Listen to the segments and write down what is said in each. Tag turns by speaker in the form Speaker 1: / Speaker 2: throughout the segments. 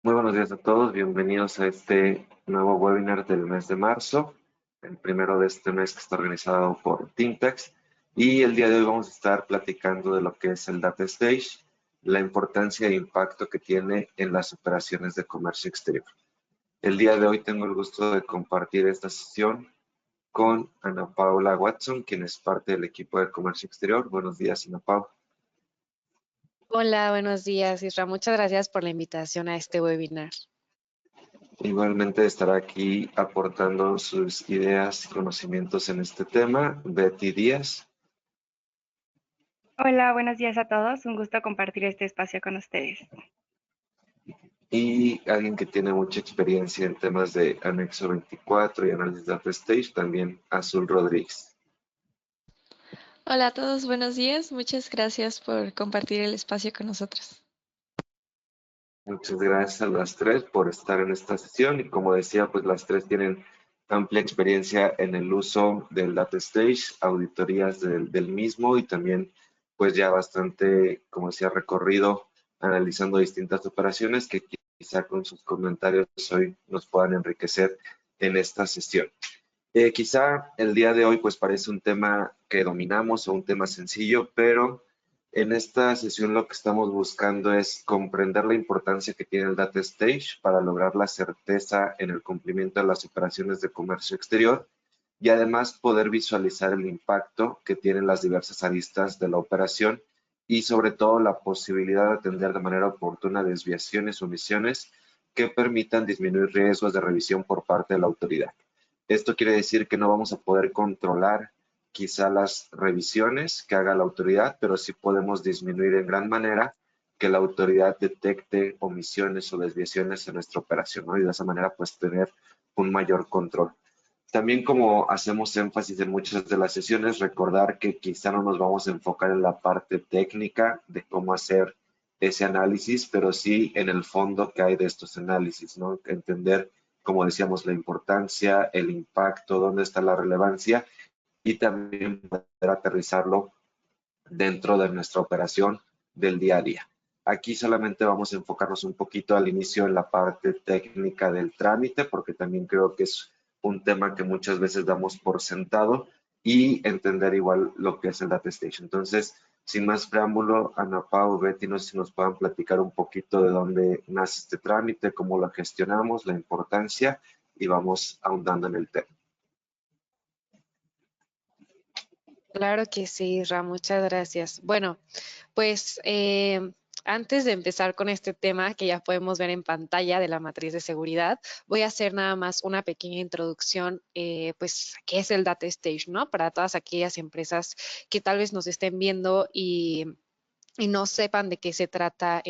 Speaker 1: Muy buenos días a todos, bienvenidos a este nuevo webinar del mes de marzo, el primero de este mes que está organizado por Teamtex. Y el día de hoy vamos a estar platicando de lo que es el Data Stage, la importancia e impacto que tiene en las operaciones de comercio exterior. El día de hoy tengo el gusto de compartir esta sesión con Ana Paula Watson, quien es parte del equipo de comercio exterior. Buenos días, Ana Paula.
Speaker 2: Hola, buenos días, Isra. Muchas gracias por la invitación a este webinar.
Speaker 1: Igualmente estará aquí aportando sus ideas y conocimientos en este tema, Betty Díaz.
Speaker 3: Hola, buenos días a todos. Un gusto compartir este espacio con ustedes.
Speaker 1: Y alguien que tiene mucha experiencia en temas de anexo 24 y análisis data stage, también Azul Rodríguez.
Speaker 4: Hola a todos, buenos días. Muchas gracias por compartir el espacio con nosotros.
Speaker 1: Muchas gracias a las tres por estar en esta sesión y como decía, pues las tres tienen amplia experiencia en el uso del data stage, auditorías del mismo y también pues ya bastante, como decía, recorrido analizando distintas operaciones que quizá con sus comentarios hoy nos puedan enriquecer en esta sesión. Quizá el día de hoy pues parece un tema que dominamos o un tema sencillo, pero en esta sesión lo que estamos buscando es comprender la importancia que tiene el data stage para lograr la certeza en el cumplimiento de las operaciones de comercio exterior y además poder visualizar el impacto que tienen las diversas aristas de la operación y sobre todo la posibilidad de atender de manera oportuna desviaciones o omisiones que permitan disminuir riesgos de revisión por parte de la autoridad. Esto quiere decir que no vamos a poder controlar quizá las revisiones que haga la autoridad, pero sí podemos disminuir en gran manera que la autoridad detecte omisiones o desviaciones en nuestra operación, ¿no? Y de esa manera pues tener un mayor control. También como hacemos énfasis en muchas de las sesiones, recordar que quizá no nos vamos a enfocar en la parte técnica de cómo hacer ese análisis, pero sí en el fondo que hay de estos análisis, ¿no? Entender, como decíamos, la importancia, el impacto, dónde está la relevancia y también poder aterrizarlo dentro de nuestra operación del día a día. Aquí solamente vamos a enfocarnos un poquito al inicio en la parte técnica del trámite, porque también creo que es un tema que muchas veces damos por sentado y entender igual lo que es el Data Station. Entonces, sin más preámbulo, Ana Pau, Betty, no sé si nos puedan platicar un poquito de dónde nace este trámite, cómo lo gestionamos, la importancia y vamos ahondando en el tema.
Speaker 2: Claro que sí, Isra, muchas gracias. Bueno, pues antes de empezar con este tema que ya podemos ver en pantalla de la matriz de seguridad, voy a hacer nada más una pequeña introducción, pues, ¿qué es el Data Stage, no? Para todas aquellas empresas que tal vez nos estén viendo y no sepan de qué se trata,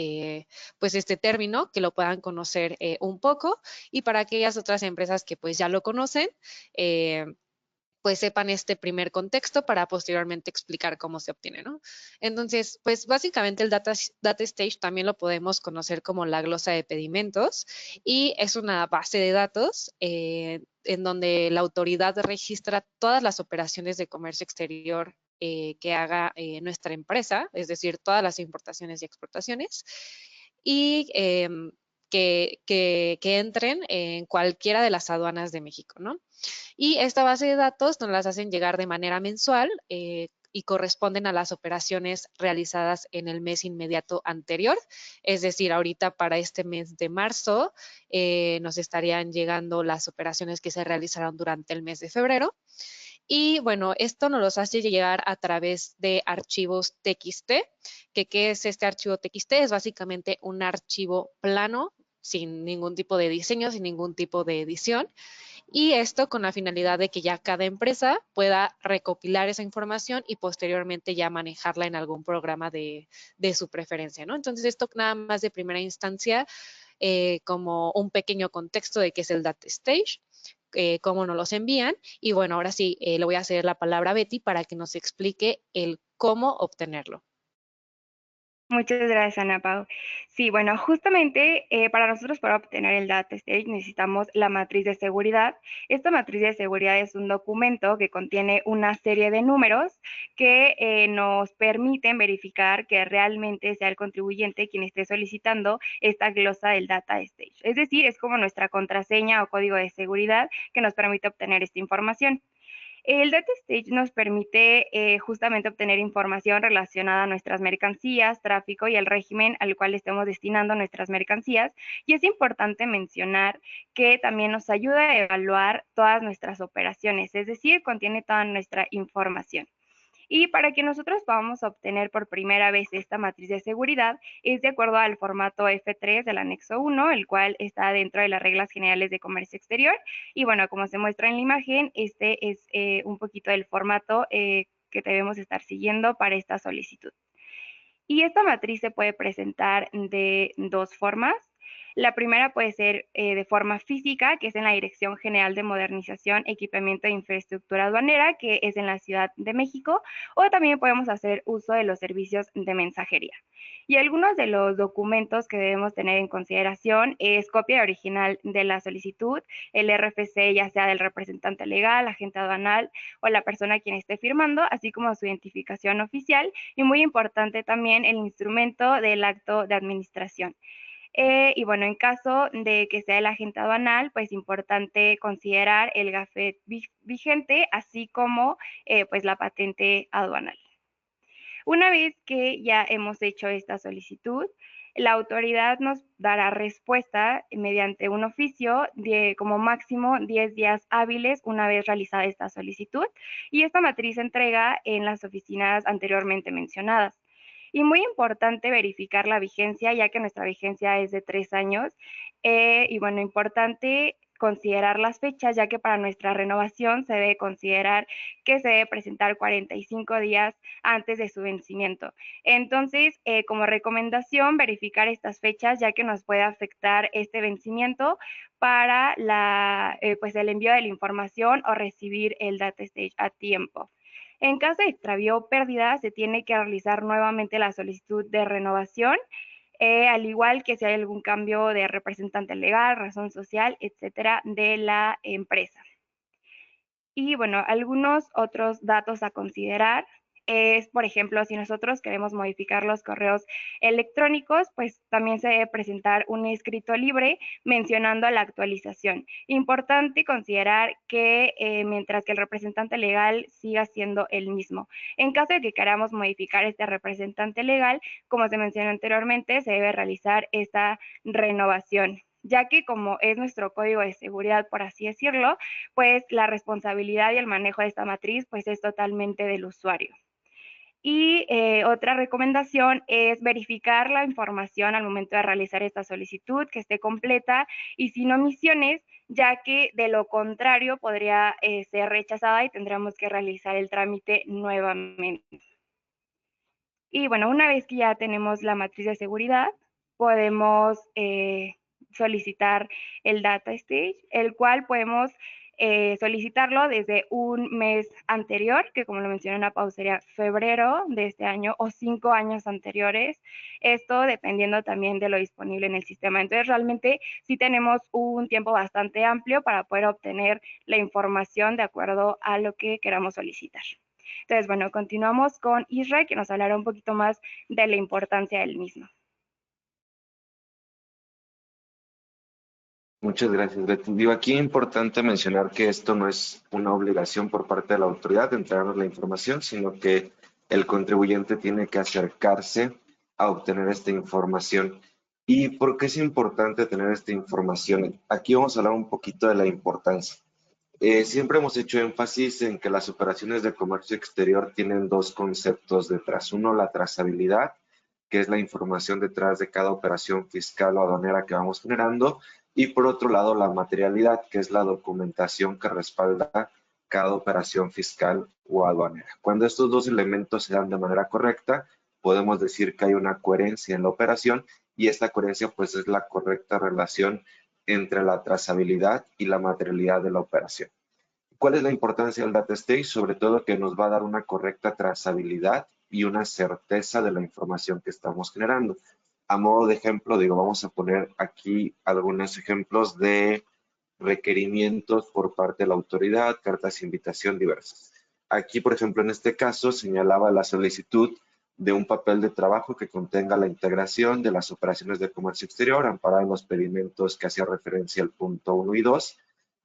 Speaker 2: pues este término, que lo puedan conocer un poco, y para aquellas otras empresas que pues ya lo conocen, eh, pues sepan este primer contexto para posteriormente explicar cómo se obtiene, ¿no? Entonces, pues básicamente el data stage también lo podemos conocer como la glosa de pedimentos y es una base de datos en donde la autoridad registra todas las operaciones de comercio exterior que haga nuestra empresa, es decir, todas las importaciones y exportaciones, y que entren en cualquiera de las aduanas de México, ¿no? Y esta base de datos nos las hacen llegar de manera mensual y corresponden a las operaciones realizadas en el mes inmediato anterior. Es decir, ahorita para este mes de marzo nos estarían llegando las operaciones que se realizaron durante el mes de febrero. Y bueno, esto nos los hace llegar a través de archivos TXT, que ¿qué es este archivo TXT? Es básicamente un archivo plano, sin ningún tipo de diseño, sin ningún tipo de edición, y esto con la finalidad de que ya cada empresa pueda recopilar esa información y posteriormente ya manejarla en algún programa de su preferencia, ¿no? Entonces esto nada más de primera instancia como un pequeño contexto de qué es el Data Stage, cómo nos los envían y bueno, ahora sí le voy a hacer la palabra a Betty para que nos explique el cómo obtenerlo.
Speaker 3: Muchas gracias, Ana Pau. Sí, bueno, justamente para nosotros para obtener el data stage necesitamos la matriz de seguridad. Esta matriz de seguridad es un documento que contiene una serie de números que nos permiten verificar que realmente sea el contribuyente quien esté solicitando esta glosa del data stage. Es decir, es como nuestra contraseña o código de seguridad que nos permite obtener esta información. El Data Stage nos permite justamente obtener información relacionada a nuestras mercancías, tráfico y el régimen al cual estemos destinando nuestras mercancías. Y es importante mencionar que también nos ayuda a evaluar todas nuestras operaciones, es decir, contiene toda nuestra información. Y para que nosotros podamos obtener por primera vez esta matriz de seguridad, es de acuerdo al formato F3 del anexo 1, el cual está dentro de las reglas generales de comercio exterior. Y bueno, como se muestra en la imagen, este es un poquito del formato que debemos estar siguiendo para esta solicitud. Y esta matriz se puede presentar de dos formas. La primera puede ser de forma física, que es en la Dirección General de Modernización, Equipamiento e Infraestructura Aduanera, que es en la Ciudad de México, o también podemos hacer uso de los servicios de mensajería. Y algunos de los documentos que debemos tener en consideración es copia original de la solicitud, el RFC ya sea del representante legal, agente aduanal o la persona quien esté firmando, así como su identificación oficial y muy importante también el instrumento del acto de administración. Y bueno, en caso de que sea el agente aduanal, pues importante considerar el gafet vigente, así como pues la patente aduanal. Una vez que ya hemos hecho esta solicitud, la autoridad nos dará respuesta mediante un oficio de como máximo 10 días hábiles una vez realizada esta solicitud y esta matriz se entrega en las oficinas anteriormente mencionadas. Y muy importante verificar la vigencia, ya que nuestra vigencia es de 3 años. Y bueno, importante considerar las fechas, ya que para nuestra renovación se debe considerar que se debe presentar 45 días antes de su vencimiento. Entonces, como recomendación, verificar estas fechas, ya que nos puede afectar este vencimiento para pues el envío de la información o recibir el data stage a tiempo. En caso de extravío o pérdida, se tiene que realizar nuevamente la solicitud de renovación, al igual que si hay algún cambio de representante legal, razón social, etcétera, de la empresa. Y bueno, algunos otros datos a considerar es, por ejemplo, si nosotros queremos modificar los correos electrónicos, pues también se debe presentar un escrito libre mencionando la actualización. Importante considerar que mientras que el representante legal siga siendo el mismo. En caso de que queramos modificar este representante legal, como se mencionó anteriormente, se debe realizar esta renovación, ya que como es nuestro código de seguridad, por así decirlo, pues la responsabilidad y el manejo de esta matriz pues es totalmente del usuario. Y otra recomendación es verificar la información al momento de realizar esta solicitud, que esté completa y sin omisiones, ya que de lo contrario podría ser rechazada y tendríamos que realizar el trámite nuevamente. Y bueno, una vez que ya tenemos la matriz de seguridad, podemos solicitar el data stage, el cual podemos solicitarlo desde un mes anterior, que como lo mencioné en la pausa sería febrero de este año o 5 años anteriores, esto dependiendo también de lo disponible en el sistema. Entonces realmente sí tenemos un tiempo bastante amplio para poder obtener la información de acuerdo a lo que queramos solicitar. Entonces, bueno, continuamos con Israel, que nos hablará un poquito más de la importancia del mismo.
Speaker 1: Muchas gracias, Betty. Digo, aquí es importante mencionar que esto no es una obligación por parte de la autoridad de entregarnos la información, sino que el contribuyente tiene que acercarse a obtener esta información. ¿Y por qué es importante tener esta información? Aquí vamos a hablar un poquito de la importancia. Siempre hemos hecho énfasis en que las operaciones de comercio exterior tienen dos conceptos detrás. Uno, la trazabilidad, que es la información detrás de cada operación fiscal o aduanera que vamos generando. Y por otro lado, la materialidad, que es la documentación que respalda cada operación fiscal o aduanera. Cuando estos dos elementos se dan de manera correcta, podemos decir que hay una coherencia en la operación y esta coherencia pues es la correcta relación entre la trazabilidad y la materialidad de la operación. ¿Cuál es la importancia del data stage? Sobre todo que nos va a dar una correcta trazabilidad y una certeza de la información que estamos generando. A modo de ejemplo, digo, vamos a poner aquí algunos ejemplos de requerimientos por parte de la autoridad, cartas de invitación diversas. Aquí, por ejemplo, en este caso, señalaba la solicitud de un papel de trabajo que contenga la integración de las operaciones de comercio exterior, amparada en los pedimentos que hacía referencia al punto 1 y 2,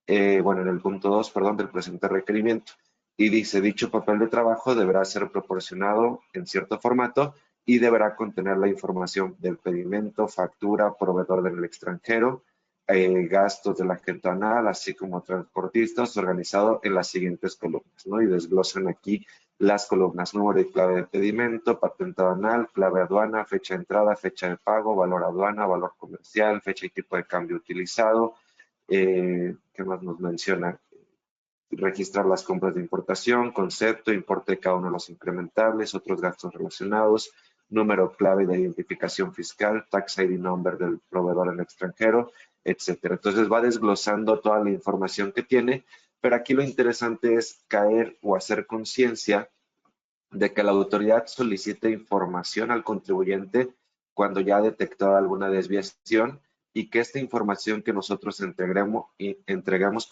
Speaker 1: en el punto 2, perdón, del presente requerimiento. Y dice, dicho papel de trabajo deberá ser proporcionado en cierto formato y deberá contener la información del pedimento, factura, proveedor del extranjero, gastos de la agente anual, así como transportistas, organizado en las siguientes columnas, ¿no? Y desglosan aquí las columnas: número y clave de pedimento, patente aduanal, clave aduana, fecha de entrada, fecha de pago, valor aduana, valor comercial, fecha y tipo de cambio utilizado. ¿Qué más nos menciona? Registrar las compras de importación, concepto, importe de cada uno de los incrementables, otros gastos relacionados, número clave de identificación fiscal, tax ID number del proveedor en el extranjero, etcétera. Entonces va desglosando toda la información que tiene, pero aquí lo interesante es caer o hacer conciencia de que la autoridad solicite información al contribuyente cuando ya ha detectado alguna desviación y que esta información que nosotros entregamos,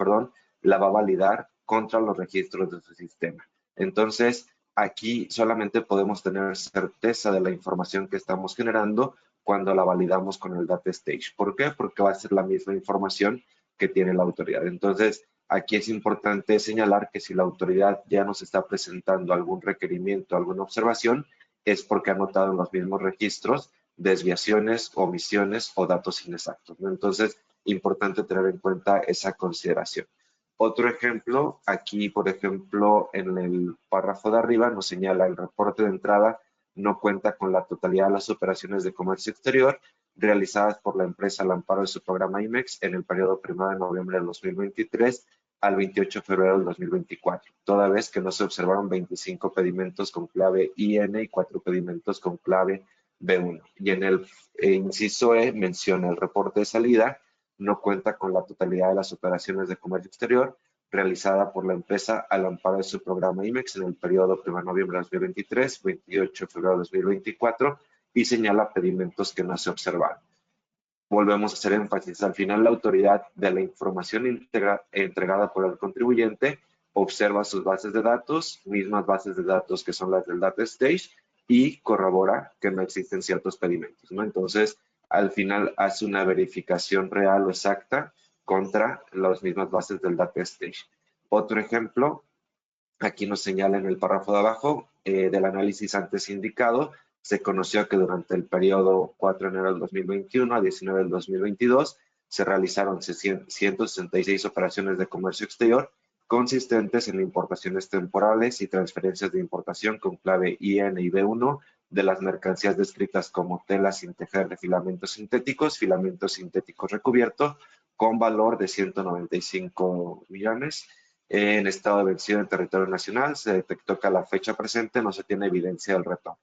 Speaker 1: la va a validar contra los registros de su sistema. Entonces, aquí solamente podemos tener certeza de la información que estamos generando cuando la validamos con el data stage. ¿Por qué? Porque va a ser la misma información que tiene la autoridad. Entonces, aquí es importante señalar que si la autoridad ya nos está presentando algún requerimiento, alguna observación, es porque ha notado en los mismos registros desviaciones, omisiones o datos inexactos, ¿no? Entonces, importante tener en cuenta esa consideración. Otro ejemplo, aquí, por ejemplo, en el párrafo de arriba nos señala el reporte de entrada no cuenta con la totalidad de las operaciones de comercio exterior realizadas por la empresa al amparo de su programa IMEX en el periodo 1 de noviembre del 2023 al 28 de febrero del 2024, toda vez que no se observaron 25 pedimentos con clave IN y 4 pedimentos con clave B1. Y en el inciso E menciona el reporte de salida no cuenta con la totalidad de las operaciones de comercio exterior realizada por la empresa al amparo de su programa IMEX en el periodo 1 de noviembre de 2023, 28 de febrero de 2024 y señala pedimentos que no se observaron. Volvemos a hacer énfasis. Al final, la autoridad de la información entregada por el contribuyente observa sus bases de datos, mismas bases de datos que son las del data stage, y corrobora que no existen ciertos pedimentos, ¿no? Entonces, al final hace una verificación real o exacta contra las mismas bases del data stage. Otro ejemplo, aquí nos señala en el párrafo de abajo del análisis antes indicado, se conoció que durante el periodo 4 de enero del 2021 a 19 del 2022 se realizaron 166 operaciones de comercio exterior consistentes en importaciones temporales y transferencias de importación con clave IN y B1 de las mercancías descritas como tela sin tejer de filamentos sintéticos recubierto con valor de 195 millones. En estado de vencido en territorio nacional, se detectó que a la fecha presente no se tiene evidencia del retorno.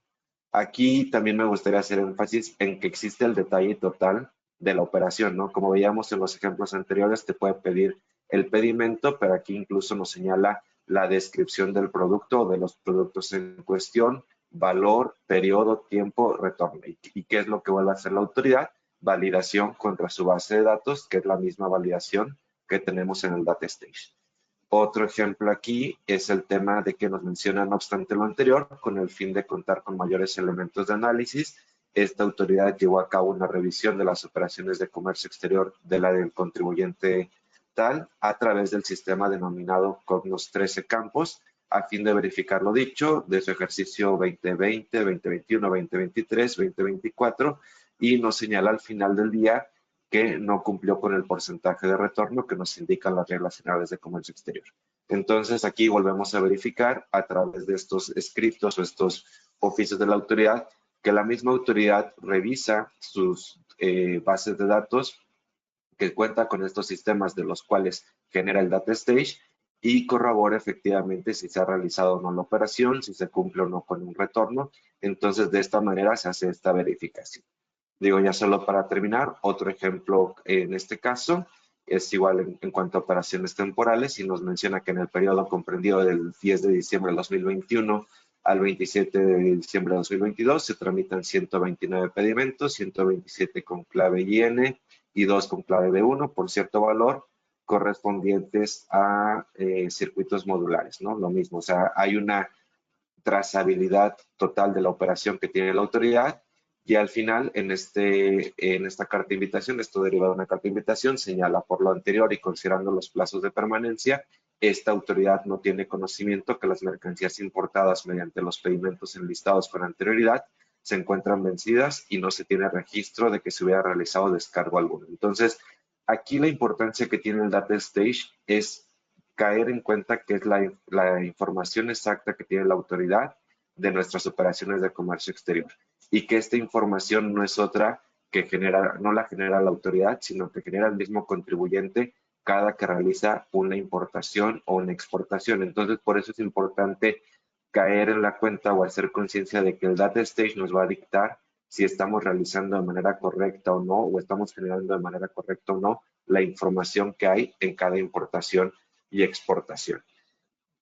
Speaker 1: Aquí también me gustaría hacer énfasis en que existe el detalle total de la operación, ¿no? Como veíamos en los ejemplos anteriores, te puede pedir el pedimento, pero aquí incluso nos señala la descripción del producto o de los productos en cuestión, valor, periodo, tiempo, retorno. ¿Y qué es lo que vuelve a hacer la autoridad? Validación contra su base de datos, que es la misma validación que tenemos en el data stage. Otro ejemplo aquí es el tema de que nos menciona, no obstante lo anterior, con el fin de contar con mayores elementos de análisis, esta autoridad llevó a cabo una revisión de las operaciones de comercio exterior de la del contribuyente tal a través del sistema denominado Cognos 13 Campos, a fin de verificar lo dicho de su ejercicio 2020, 2021, 2023, 2024 y nos señala al final del día que no cumplió con el porcentaje de retorno que nos indican las reglas generales de comercio exterior. Entonces, aquí volvemos a verificar a través de estos escritos o estos oficios de la autoridad que la misma autoridad revisa sus bases de datos que cuenta con estos sistemas de los cuales genera el data stage y corrobora efectivamente si se ha realizado o no la operación, si se cumple o no con un retorno. Entonces, de esta manera se hace esta verificación. Digo, ya solo para terminar, otro ejemplo en este caso es igual en cuanto a operaciones temporales y nos menciona que en el periodo comprendido del 10 de diciembre de 2021 al 27 de diciembre de 2022 se tramitan 129 pedimentos, 127 con clave IN y 2 con clave B1 por cierto valor, correspondientes a circuitos modulares, ¿no? Lo mismo, o sea, hay una trazabilidad total de la operación que tiene la autoridad y al final en esta carta de invitación, esto deriva de una carta de invitación, señala por lo anterior y considerando los plazos de permanencia, esta autoridad no tiene conocimiento que las mercancías importadas mediante los pedimentos enlistados con anterioridad se encuentran vencidas y no se tiene registro de que se hubiera realizado descargo alguno. Entonces, aquí la importancia que tiene el data stage es caer en cuenta que es la información exacta que tiene la autoridad de nuestras operaciones de comercio exterior y que esta información no es otra que no la genera la autoridad, sino que genera el mismo contribuyente cada que realiza una importación o una exportación. Entonces, por eso es importante caer en la cuenta o hacer conciencia de que el data stage nos va a dictar si estamos realizando de manera correcta o no, o estamos generando de manera correcta o no la información que hay en cada importación y exportación.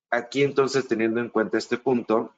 Speaker 1: Aquí entonces, teniendo en cuenta este punto,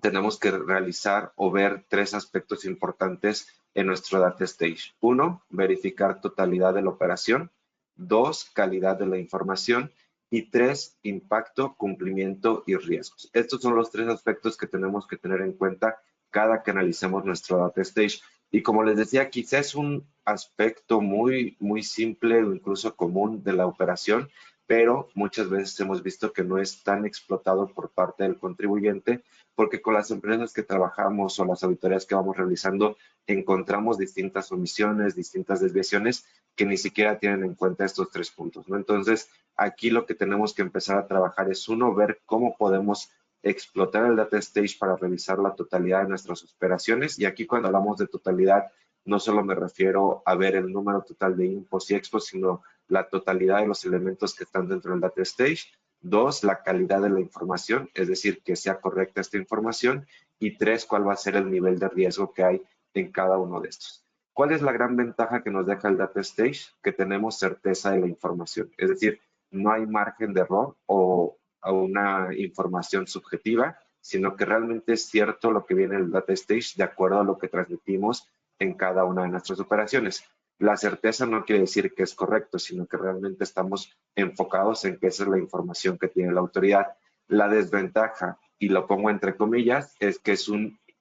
Speaker 1: tenemos que realizar o ver tres aspectos importantes en nuestro data stage. Uno, verificar totalidad de la operación. Dos, calidad de la información. Y tres, impacto, cumplimiento y riesgos. Estos son los tres aspectos que tenemos que tener en cuenta cada que analicemos nuestro data stage. Y como les decía, quizás es un aspecto muy simple o incluso común de la operación, pero muchas veces hemos visto que no es tan explotado por parte del contribuyente, porque con las empresas que trabajamos o las auditorías que vamos realizando encontramos distintas omisiones, distintas desviaciones que ni siquiera tienen en cuenta estos tres puntos, ¿no? Entonces, aquí lo que tenemos que empezar a trabajar es uno, ver cómo podemos explotar el data stage para revisar la totalidad de nuestras operaciones. Y aquí cuando hablamos de totalidad, no solo me refiero a ver el número total de impos y expos, sino la totalidad de los elementos que están dentro del data stage. Dos, la calidad de la información, es decir, que sea correcta esta información. Y tres, cuál va a ser el nivel de riesgo que hay en cada uno de estos. ¿Cuál es la gran ventaja que nos deja el data stage? Que tenemos certeza de la información, es decir, no hay margen de error o a una información subjetiva, sino que realmente es cierto lo que viene en el data stage de acuerdo a lo que transmitimos en cada una de nuestras operaciones. La certeza no quiere decir que es correcto, sino que realmente estamos enfocados en que esa es la información que tiene la autoridad. La desventaja, y lo pongo entre comillas, es que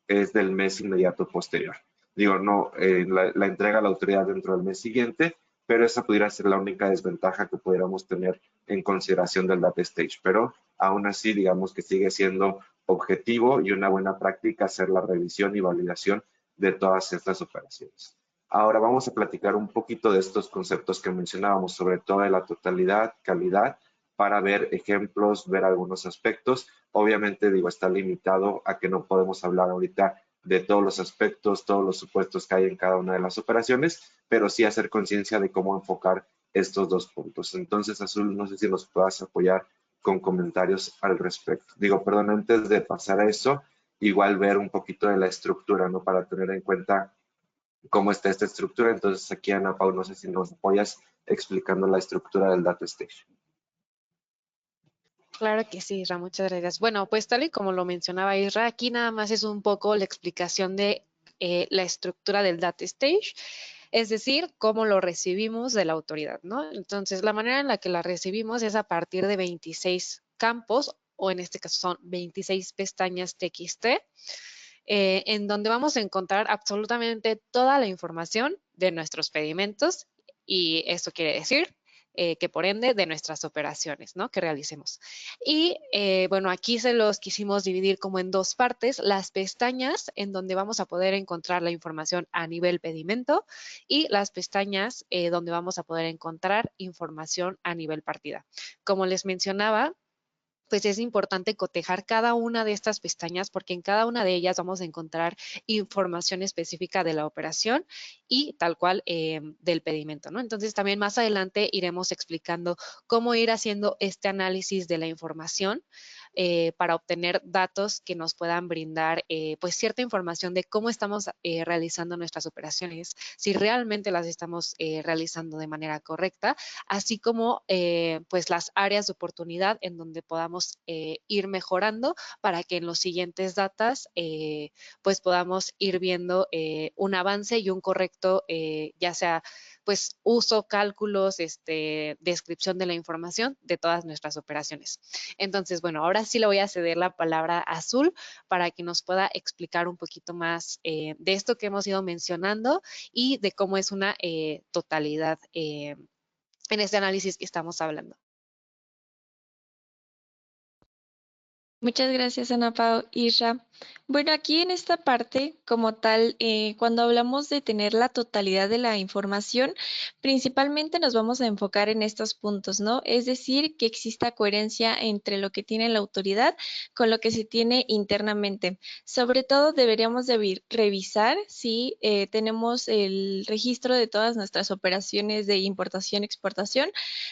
Speaker 1: es del mes inmediato posterior. Digo, no, la entrega a la autoridad dentro del mes siguiente, pero esa pudiera ser la única desventaja que pudiéramos tener en consideración del data stage. Pero aún así, digamos que sigue siendo objetivo y una buena práctica hacer la revisión y validación de todas estas operaciones. Ahora vamos a platicar un poquito de estos conceptos que mencionábamos, sobre todo de la totalidad, calidad, para ver ejemplos, ver algunos aspectos. Obviamente, digo, está limitado a que no podemos hablar ahorita de todos los aspectos, todos los supuestos que hay en cada una de las operaciones, pero sí hacer conciencia de cómo enfocar estos dos puntos. Entonces, Azul, no sé si nos puedas apoyar con comentarios al respecto. Digo, perdón, antes de pasar a eso, igual ver un poquito de la estructura, ¿no? Para tener en cuenta cómo está esta estructura. Entonces, aquí, Ana Pau, no sé si nos apoyas explicando la estructura del data stage.
Speaker 2: Claro que sí, Isra, muchas gracias. Bueno, pues tal y como lo mencionaba Isra, aquí nada más es un poco la explicación de la estructura del data stage, es decir, cómo lo recibimos de la autoridad, ¿no? Entonces, la manera en la que la recibimos es a partir de 26 campos, o en este caso son 26 pestañas TXT, en donde vamos a encontrar absolutamente toda la información de nuestros pedimentos, y esto quiere decir que por ende de nuestras operaciones, ¿no? Que realicemos. Y bueno, aquí se los quisimos dividir como en dos partes, las pestañas en donde vamos a poder encontrar la información a nivel pedimento y las pestañas donde vamos a poder encontrar información a nivel partida. Como les mencionaba, pues es importante cotejar cada una de estas pestañas porque en cada una de ellas vamos a encontrar información específica de la operación y tal cual del pedimento, ¿no? Entonces también más adelante iremos explicando cómo ir haciendo este análisis de la información para obtener datos que nos puedan brindar pues cierta información de cómo estamos realizando nuestras operaciones, si realmente las estamos realizando de manera correcta, así como pues las áreas de oportunidad en donde podamos ir mejorando para que en los siguientes datas pues podamos ir viendo un avance y un correcto, ya sea pues uso, cálculos, descripción de la información de todas nuestras operaciones. Entonces, bueno, ahora sí le voy a ceder la palabra a Azul para que nos pueda explicar un poquito más de esto que hemos ido mencionando y de cómo es una totalidad en este análisis que estamos hablando.
Speaker 4: Muchas gracias, Ana Pao. Isra. Bueno, aquí en esta parte, como tal, cuando hablamos de tener la totalidad de la información, principalmente nos vamos a enfocar en estos puntos, ¿no? Es decir, que exista coherencia entre lo que tiene la autoridad con lo que se tiene internamente. Sobre todo, deberíamos de revisar si tenemos el registro de todas nuestras operaciones de importación-exportación,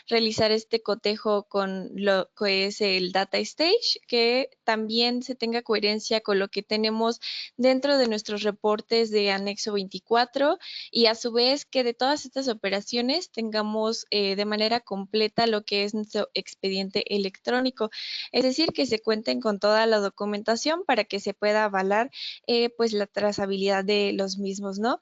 Speaker 4: realizar este cotejo con lo que es el data stage, que también se tenga coherencia con lo que tenemos dentro de nuestros reportes de anexo 24 y a su vez que de todas estas operaciones tengamos de manera completa lo que es nuestro expediente electrónico, es decir, que se cuenten con toda la documentación para que se pueda avalar pues la trazabilidad de los mismos, ¿no?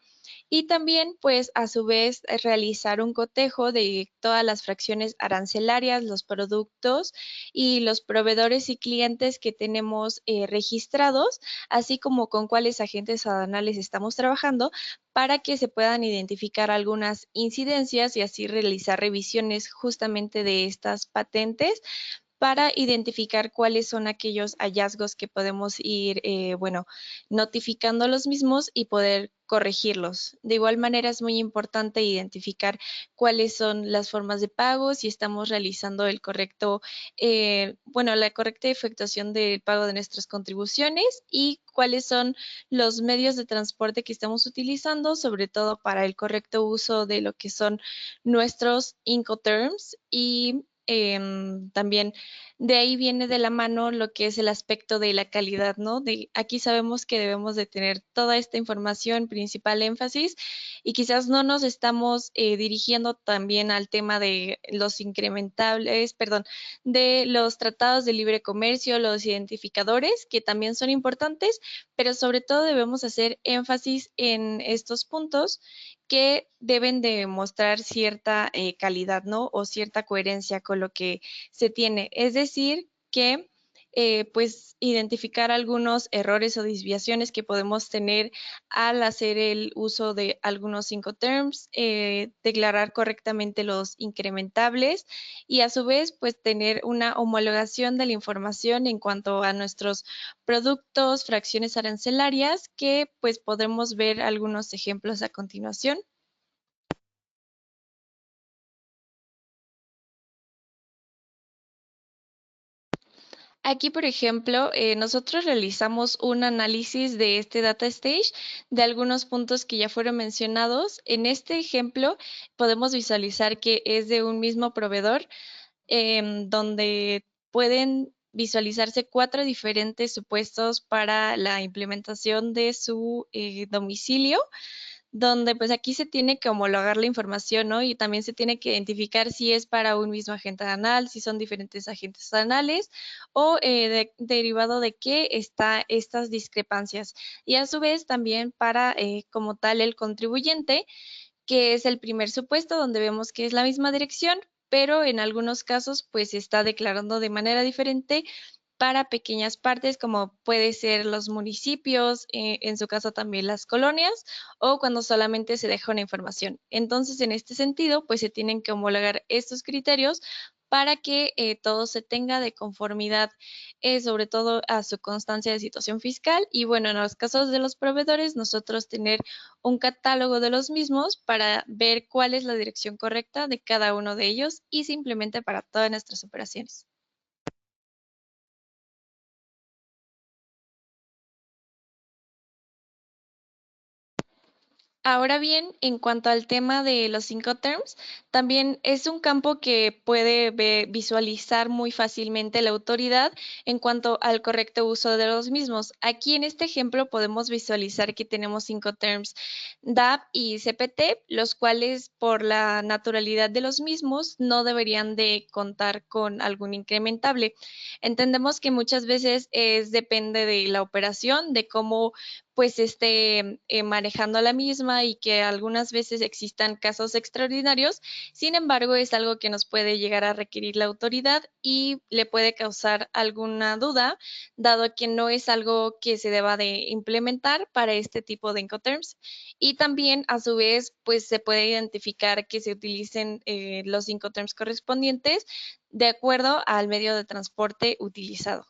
Speaker 4: Y también, pues, a su vez, realizar un cotejo de todas las fracciones arancelarias, los productos y los proveedores y clientes que tenemos registrados, así como con cuáles agentes aduanales estamos trabajando para que se puedan identificar algunas incidencias y así realizar revisiones justamente de estas patentes para identificar cuáles son aquellos hallazgos que podemos ir, bueno, notificando a los mismos y poder corregirlos. De igual manera es muy importante identificar cuáles son las formas de pago, si estamos realizando el correcto, bueno, la correcta efectuación del pago de nuestras contribuciones y cuáles son los medios de transporte que estamos utilizando, sobre todo para el correcto uso de lo que son nuestros Incoterms y también de ahí viene de la mano lo que es el aspecto de la calidad, ¿no? De aquí sabemos que debemos de tener toda esta información, principal énfasis, y quizás no nos estamos dirigiendo también al tema de los incrementables, perdón, de los tratados de libre comercio, los identificadores, que también son importantes, pero sobre todo debemos hacer énfasis en estos puntos que deben de mostrar cierta calidad, ¿no? O cierta coherencia con lo que se tiene. Es decir, que pues identificar algunos errores o desviaciones que podemos tener al hacer el uso de algunos Incoterms, declarar correctamente los incrementables y a su vez pues tener una homologación de la información en cuanto a nuestros productos, fracciones arancelarias que pues podremos ver algunos ejemplos a continuación. Aquí, por ejemplo, nosotros realizamos un análisis de este data stage de algunos puntos que ya fueron mencionados. En este ejemplo, podemos visualizar que es de un mismo proveedor, donde pueden visualizarse 4 diferentes supuestos para la implementación de su domicilio donde pues aquí se tiene que homologar la información, ¿no? Y también se tiene que identificar si es para un mismo agente anal, si son diferentes agentes anales o derivado de qué está estas discrepancias. Y a su vez también para como tal el contribuyente, que es el primer supuesto donde vemos que es la misma dirección, pero en algunos casos pues se está declarando de manera diferente para pequeñas partes como puede ser los municipios, en su caso también las colonias, o cuando solamente se deja una información. Entonces, en este sentido, pues se tienen que homologar estos criterios para que todo se tenga de conformidad, sobre todo a su constancia de situación fiscal. Y bueno, en los casos de los proveedores, nosotros tener un catálogo de los mismos para ver cuál es la dirección correcta de cada uno de ellos y simplemente para todas nuestras operaciones. Ahora bien, en cuanto al tema de los Incoterms, también es un campo que puede visualizar muy fácilmente la autoridad en cuanto al correcto uso de los mismos. Aquí en este ejemplo podemos visualizar que tenemos Incoterms DAP y CPT, los cuales por la naturalidad de los mismos no deberían de contar con algún incrementable. Entendemos que muchas veces depende de la operación, de cómo pues esté manejando la misma y que algunas veces existan casos extraordinarios. Sin embargo, es algo que nos puede llegar a requerir la autoridad y le puede causar alguna duda, dado que no es algo que se deba de implementar para este tipo de Incoterms. Y también, a su vez, pues se puede identificar que se utilicen los Incoterms correspondientes de acuerdo al medio de transporte utilizado.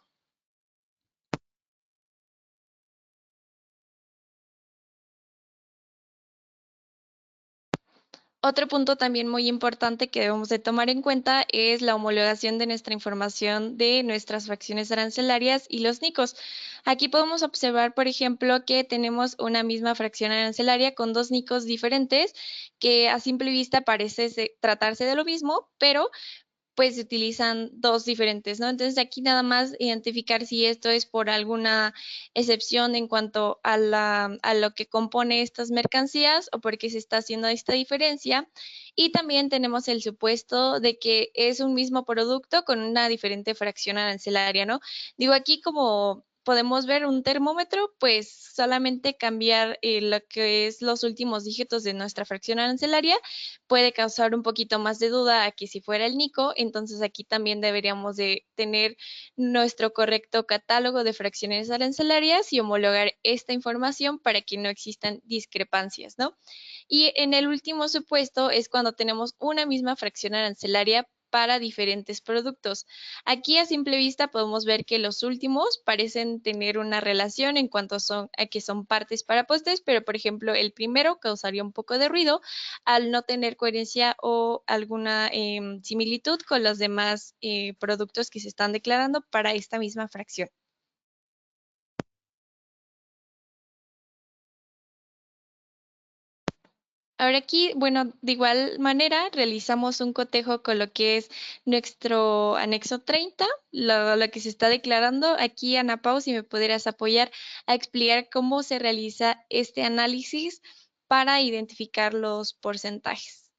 Speaker 4: Otro punto también muy importante que debemos de tomar en cuenta es la homologación de nuestra información de nuestras fracciones arancelarias y los NICOs. Aquí podemos observar, por ejemplo, que tenemos una misma fracción arancelaria con dos NICOs diferentes, que a simple vista parece tratarse de lo mismo, pero pues se utilizan dos diferentes, ¿no? Entonces aquí nada más identificar si esto es por alguna excepción en cuanto a, a lo que compone estas mercancías o porque se está haciendo esta diferencia. Y también tenemos el supuesto de que es un mismo producto con una diferente fracción arancelaria, ¿no? Digo, aquí como podemos ver un termómetro, pues solamente cambiar lo que es los últimos dígitos de nuestra fracción arancelaria puede causar un poquito más de duda a que si fuera el NICO, entonces aquí también deberíamos de tener nuestro correcto catálogo de fracciones arancelarias y homologar esta información para que no existan discrepancias, ¿no? Y en el último supuesto es cuando tenemos una misma fracción arancelaria para diferentes productos. Aquí a simple vista podemos ver que los últimos parecen tener una relación en cuanto a que son partes para postes, pero por ejemplo el primero causaría un poco de ruido al no tener coherencia o alguna similitud con los demás productos que se están declarando para esta misma fracción. Ahora aquí, bueno, de igual manera realizamos un cotejo con lo que es nuestro anexo 30, lo que se está declarando. Aquí, Ana Pau, si me pudieras apoyar a explicar cómo se realiza este análisis para identificar los porcentajes.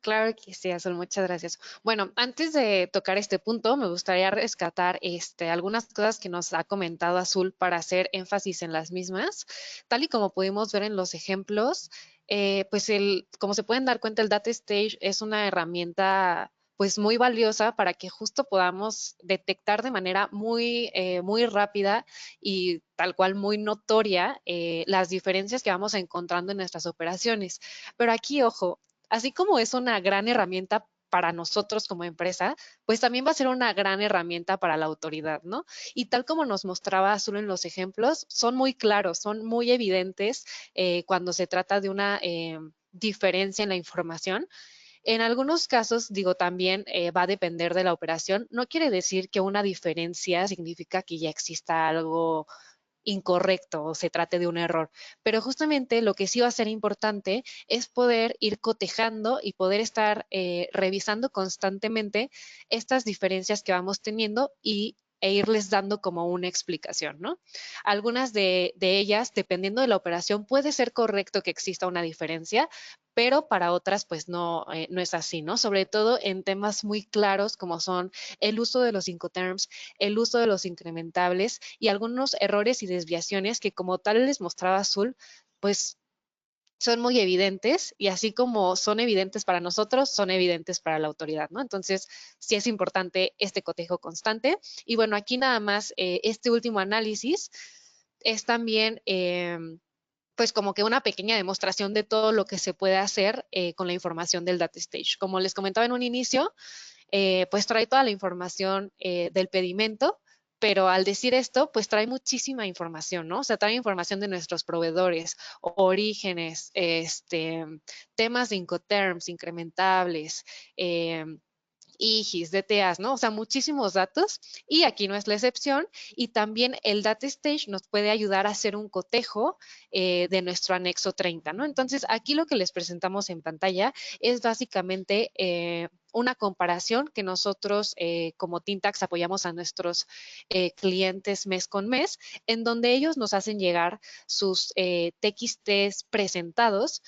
Speaker 2: Claro que sí, Azul, muchas gracias. Bueno, antes de tocar este punto, me gustaría rescatar algunas cosas que nos ha comentado Azul para hacer énfasis en las mismas. Tal y como pudimos ver en los ejemplos, pues como se pueden dar cuenta, el Data Stage es una herramienta pues muy valiosa para que justo podamos detectar de manera muy rápida y tal cual muy notoria las diferencias que vamos encontrando en nuestras operaciones. Pero aquí, ojo, así como es una gran herramienta para nosotros como empresa, pues también va a ser una gran herramienta para la autoridad, ¿no? Y tal como nos mostraba Azul en los ejemplos, son muy claros, son muy evidentes cuando se trata de una diferencia en la información. En algunos casos, digo, también va a depender de la operación. No quiere decir que una diferencia significa que ya exista algo incorrecto o se trate de un error. Pero justamente lo que sí va a ser importante es poder ir cotejando y poder estar revisando constantemente estas diferencias que vamos teniendo e irles dando como una explicación, ¿no? Algunas de ellas, dependiendo de la operación, puede ser correcto que exista una diferencia, pero para otras pues no es así, ¿no? Sobre todo en temas muy claros como son el uso de los Incoterms, el uso de los incrementables y algunos errores y desviaciones que como tal les mostraba Azul, pues son muy evidentes y así como son evidentes para nosotros, son evidentes para la autoridad, ¿no? Entonces, sí es importante este cotejo constante. Y bueno, aquí nada más, este último análisis es también pues como que una pequeña demostración de todo lo que se puede hacer con la información del data stage. Como les comentaba en un inicio, pues trae toda la información del pedimento, pero al decir esto, pues trae muchísima información, ¿no? O sea, trae información de nuestros proveedores, orígenes, temas de Incoterms, incrementables, y GIS de TEAS, ¿no? O sea, muchísimos datos y aquí no es la excepción. Y también el Data Stage nos puede ayudar a hacer un cotejo de nuestro anexo 30, ¿no? Entonces, aquí lo que les presentamos en pantalla es básicamente una comparación que nosotros como Tintax apoyamos a nuestros clientes mes con mes, en donde ellos nos hacen llegar sus TXTs presentados.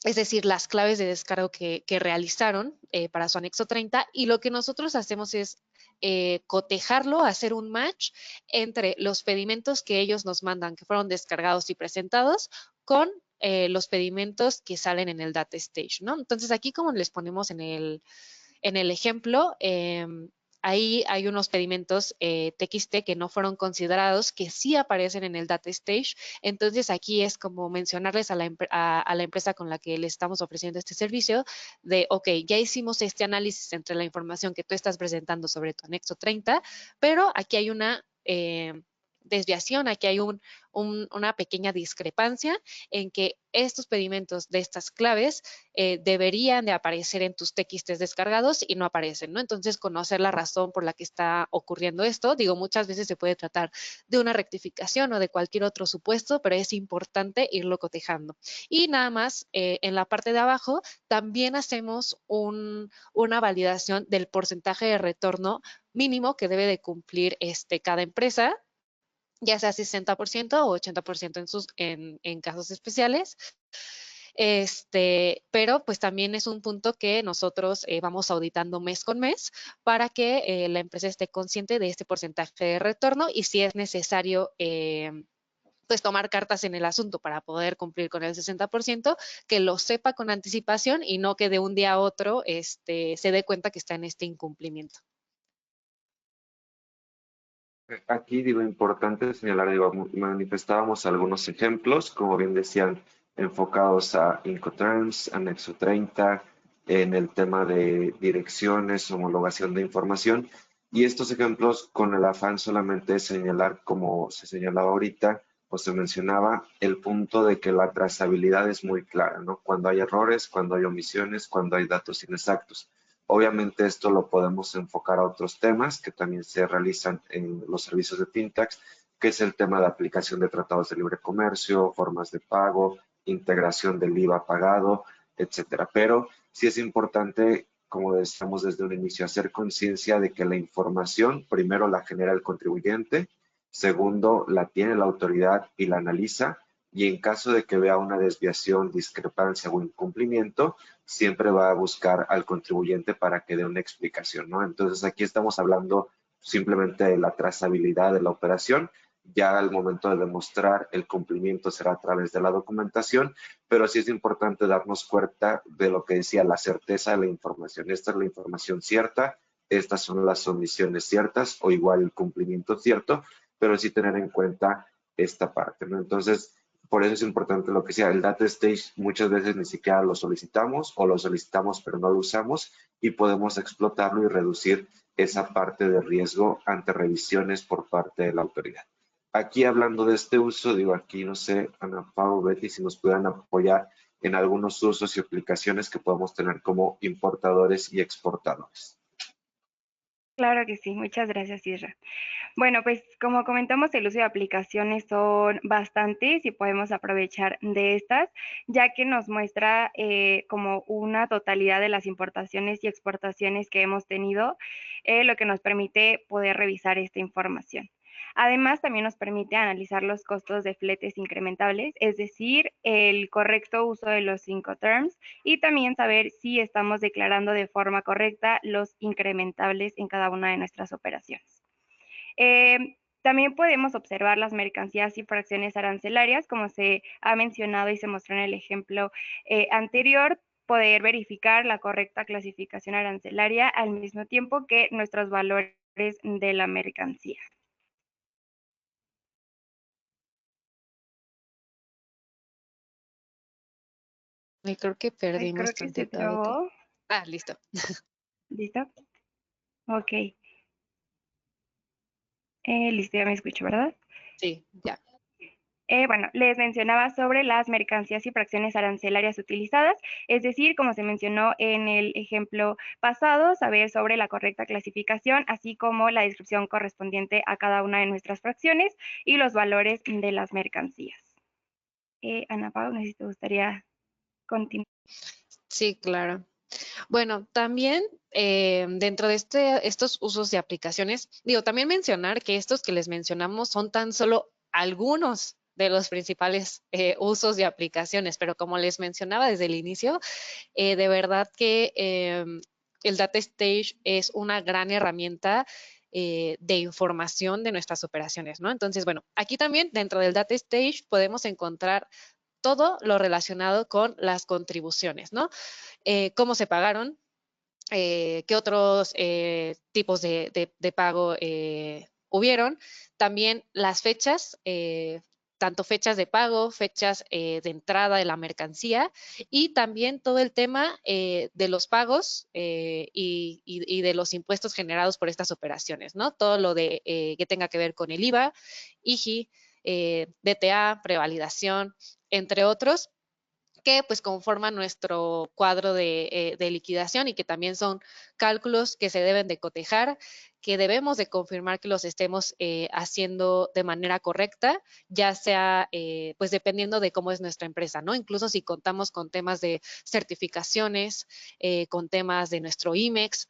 Speaker 2: Es decir, las claves de descargo que realizaron para su anexo 30 y lo que nosotros hacemos es cotejarlo, hacer un match entre los pedimentos que ellos nos mandan, que fueron descargados y presentados, con los pedimentos que salen en el data stage, ¿no? Entonces aquí como les ponemos en el ejemplo, ahí hay unos pedimentos TXT que no fueron considerados, que sí aparecen en el data stage. Entonces, aquí es como mencionarles a la empresa con la que le estamos ofreciendo este servicio de, ok, ya hicimos este análisis entre la información que tú estás presentando sobre tu anexo 30, pero aquí hay una desviación, aquí hay una pequeña discrepancia en que estos pedimentos de estas claves deberían de aparecer en tus TXTs descargados y no aparecen, ¿no? Entonces, conocer la razón por la que está ocurriendo esto. Digo, muchas veces se puede tratar de una rectificación o de cualquier otro supuesto, pero es importante irlo cotejando. Y nada más, en la parte de abajo, también hacemos una validación del porcentaje de retorno mínimo que debe de cumplir cada empresa, ya sea 60% o 80% en casos especiales. Pero pues también es un punto que nosotros vamos auditando mes con mes para que la empresa esté consciente de este porcentaje de retorno y si es necesario pues tomar cartas en el asunto para poder cumplir con el 60%, que lo sepa con anticipación y no que de un día a otro se dé cuenta que está en este incumplimiento.
Speaker 1: Aquí digo, importante señalar, digo, manifestábamos algunos ejemplos, como bien decían, enfocados a Incoterms, anexo 30, en el tema de direcciones, homologación de información, y estos ejemplos con el afán solamente de señalar, como se señalaba ahorita, o se mencionaba, el punto de que la trazabilidad es muy clara, ¿no? Cuando hay errores, cuando hay omisiones, cuando hay datos inexactos. Obviamente esto lo podemos enfocar a otros temas que también se realizan en los servicios de Tintax, que es el tema de aplicación de tratados de libre comercio, formas de pago, integración del IVA pagado, etcétera. Pero sí es importante, como decíamos desde un inicio, hacer conciencia de que la información primero la genera el contribuyente, segundo la tiene la autoridad y la analiza, y en caso de que vea una desviación, discrepancia o incumplimiento, siempre va a buscar al contribuyente para que dé una explicación, ¿no? Entonces aquí estamos hablando simplemente de la trazabilidad de la operación. Ya al momento de demostrar el cumplimiento será a través de la documentación, pero sí es importante darnos cuenta de lo que decía, la certeza de la información. Esta es la información cierta, estas son las omisiones ciertas o igual el cumplimiento cierto, pero sí tener en cuenta esta parte, ¿no? Entonces, por eso es importante lo que sea, el data stage muchas veces ni siquiera lo solicitamos o lo solicitamos pero no lo usamos y podemos explotarlo y reducir esa parte de riesgo ante revisiones por parte de la autoridad. Aquí hablando de este uso, digo aquí no sé, Ana Pau, Betty, si nos puedan apoyar en algunos usos y aplicaciones que podemos tener como importadores y exportadores.
Speaker 3: Claro que sí, muchas gracias, Isra. Bueno, pues como comentamos, el uso de aplicaciones son bastantes y podemos aprovechar de estas, ya que nos muestra como una totalidad de las importaciones y exportaciones que hemos tenido, lo que nos permite poder revisar esta información. Además, también nos permite analizar los costos de fletes incrementables, es decir, el correcto uso de los Incoterms y también saber si estamos declarando de forma correcta los incrementables en cada una de nuestras operaciones. También podemos observar las mercancías y fracciones arancelarias, como se ha mencionado y se mostró en el ejemplo anterior, poder verificar la correcta clasificación arancelaria al mismo tiempo que nuestros valores de la mercancía.
Speaker 2: Y creo que
Speaker 3: Ay,
Speaker 2: perdimos
Speaker 3: creo que se
Speaker 2: tantito a Betty.
Speaker 3: trabó.
Speaker 2: Ah, listo.
Speaker 3: ¿Listo? Ok. Listo, ya me escucho, ¿verdad?
Speaker 2: Sí, ya.
Speaker 3: Bueno, les mencionaba sobre las mercancías y fracciones arancelarias utilizadas, es decir, como se mencionó en el ejemplo pasado, saber sobre la correcta clasificación, así como la descripción correspondiente a cada una de nuestras fracciones y los valores de las mercancías. Ana Pau, no sé si te gustaría continuar.
Speaker 2: Sí, claro. Bueno, también dentro de estos usos de aplicaciones, digo, también mencionar que estos que les mencionamos son tan solo algunos de los principales usos de aplicaciones, pero como les mencionaba desde el inicio, de verdad que el Data Stage es una gran herramienta de información de nuestras operaciones, ¿no? Entonces, bueno, aquí también dentro del Data Stage podemos encontrar todo lo relacionado con las contribuciones, ¿no? Cómo se pagaron, qué otros tipos de pago hubieron, también las fechas, tanto fechas de pago, fechas de entrada de la mercancía y también todo el tema de los pagos y de los impuestos generados por estas operaciones, ¿no? Todo lo de que tenga que ver con el IVA, IGI, DTA, prevalidación, entre otros que pues conforman nuestro cuadro de liquidación y que también son cálculos que se deben de cotejar, que debemos de confirmar que los estemos haciendo de manera correcta, ya sea pues dependiendo de cómo es nuestra empresa, ¿no? Incluso si contamos con temas de certificaciones, con temas de nuestro IMEX,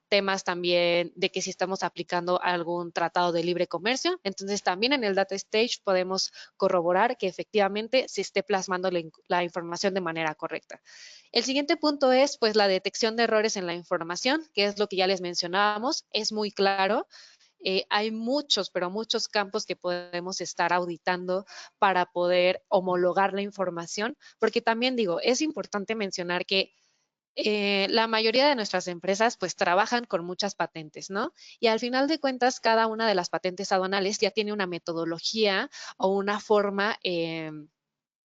Speaker 2: temas también de que si estamos aplicando algún tratado de libre comercio, entonces también en el Data Stage podemos corroborar que efectivamente se esté plasmando la información de manera correcta. El siguiente punto es pues la detección de errores en la información, que es lo que ya les mencionábamos, es muy claro. Hay muchos, pero muchos campos que podemos estar auditando para poder homologar la información, porque también digo, es importante mencionar que la mayoría de nuestras empresas pues trabajan con muchas patentes, ¿no? Y al final de cuentas, cada una de las patentes aduanales ya tiene una metodología o una forma,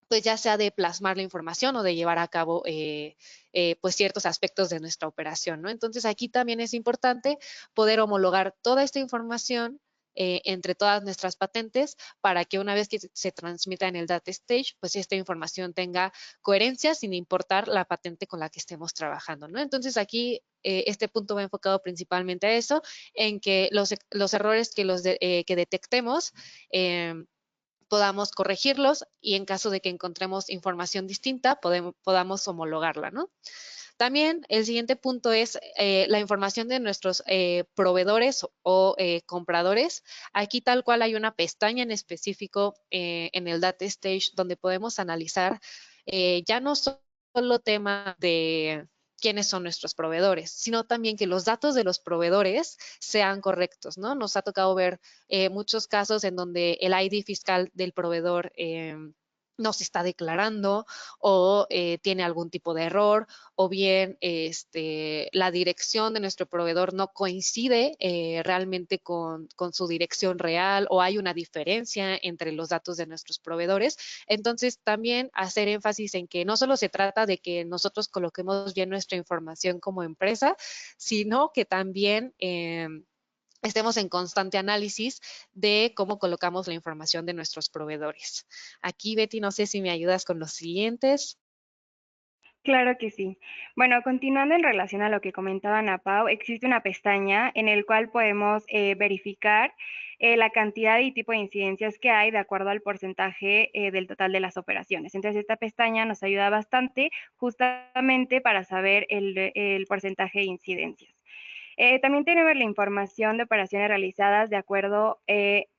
Speaker 2: pues ya sea de plasmar la información o de llevar a cabo pues ciertos aspectos de nuestra operación, ¿no? Entonces aquí también es importante poder homologar toda esta información entre todas nuestras patentes para que una vez que se transmita en el data stage, pues esta información tenga coherencia sin importar la patente con la que estemos trabajando, ¿no? Entonces aquí este punto va enfocado principalmente a eso, en que los errores que detectemos podamos corregirlos y en caso de que encontremos información distinta, podamos homologarla, ¿no? También el siguiente punto es la información de nuestros proveedores o compradores. Aquí tal cual hay una pestaña en específico en el Data Stage donde podemos analizar ya no solo tema de quiénes son nuestros proveedores, sino también que los datos de los proveedores sean correctos, ¿no? Nos ha tocado ver muchos casos en donde el ID fiscal del proveedor no se está declarando o tiene algún tipo de error o bien la dirección de nuestro proveedor no coincide realmente con su dirección real o hay una diferencia entre los datos de nuestros proveedores. Entonces, también hacer énfasis en que no solo se trata de que nosotros coloquemos bien nuestra información como empresa, sino que también estemos en constante análisis de cómo colocamos la información de nuestros proveedores. Aquí, Betty, no sé si me ayudas con los siguientes.
Speaker 3: Claro que sí. Bueno, continuando en relación a lo que comentaba Ana Pau, existe una pestaña en el cual podemos verificar la cantidad y tipo de incidencias que hay de acuerdo al porcentaje del total de las operaciones. Entonces, esta pestaña nos ayuda bastante justamente para saber el porcentaje de incidencias. También tenemos la información de operaciones realizadas de acuerdo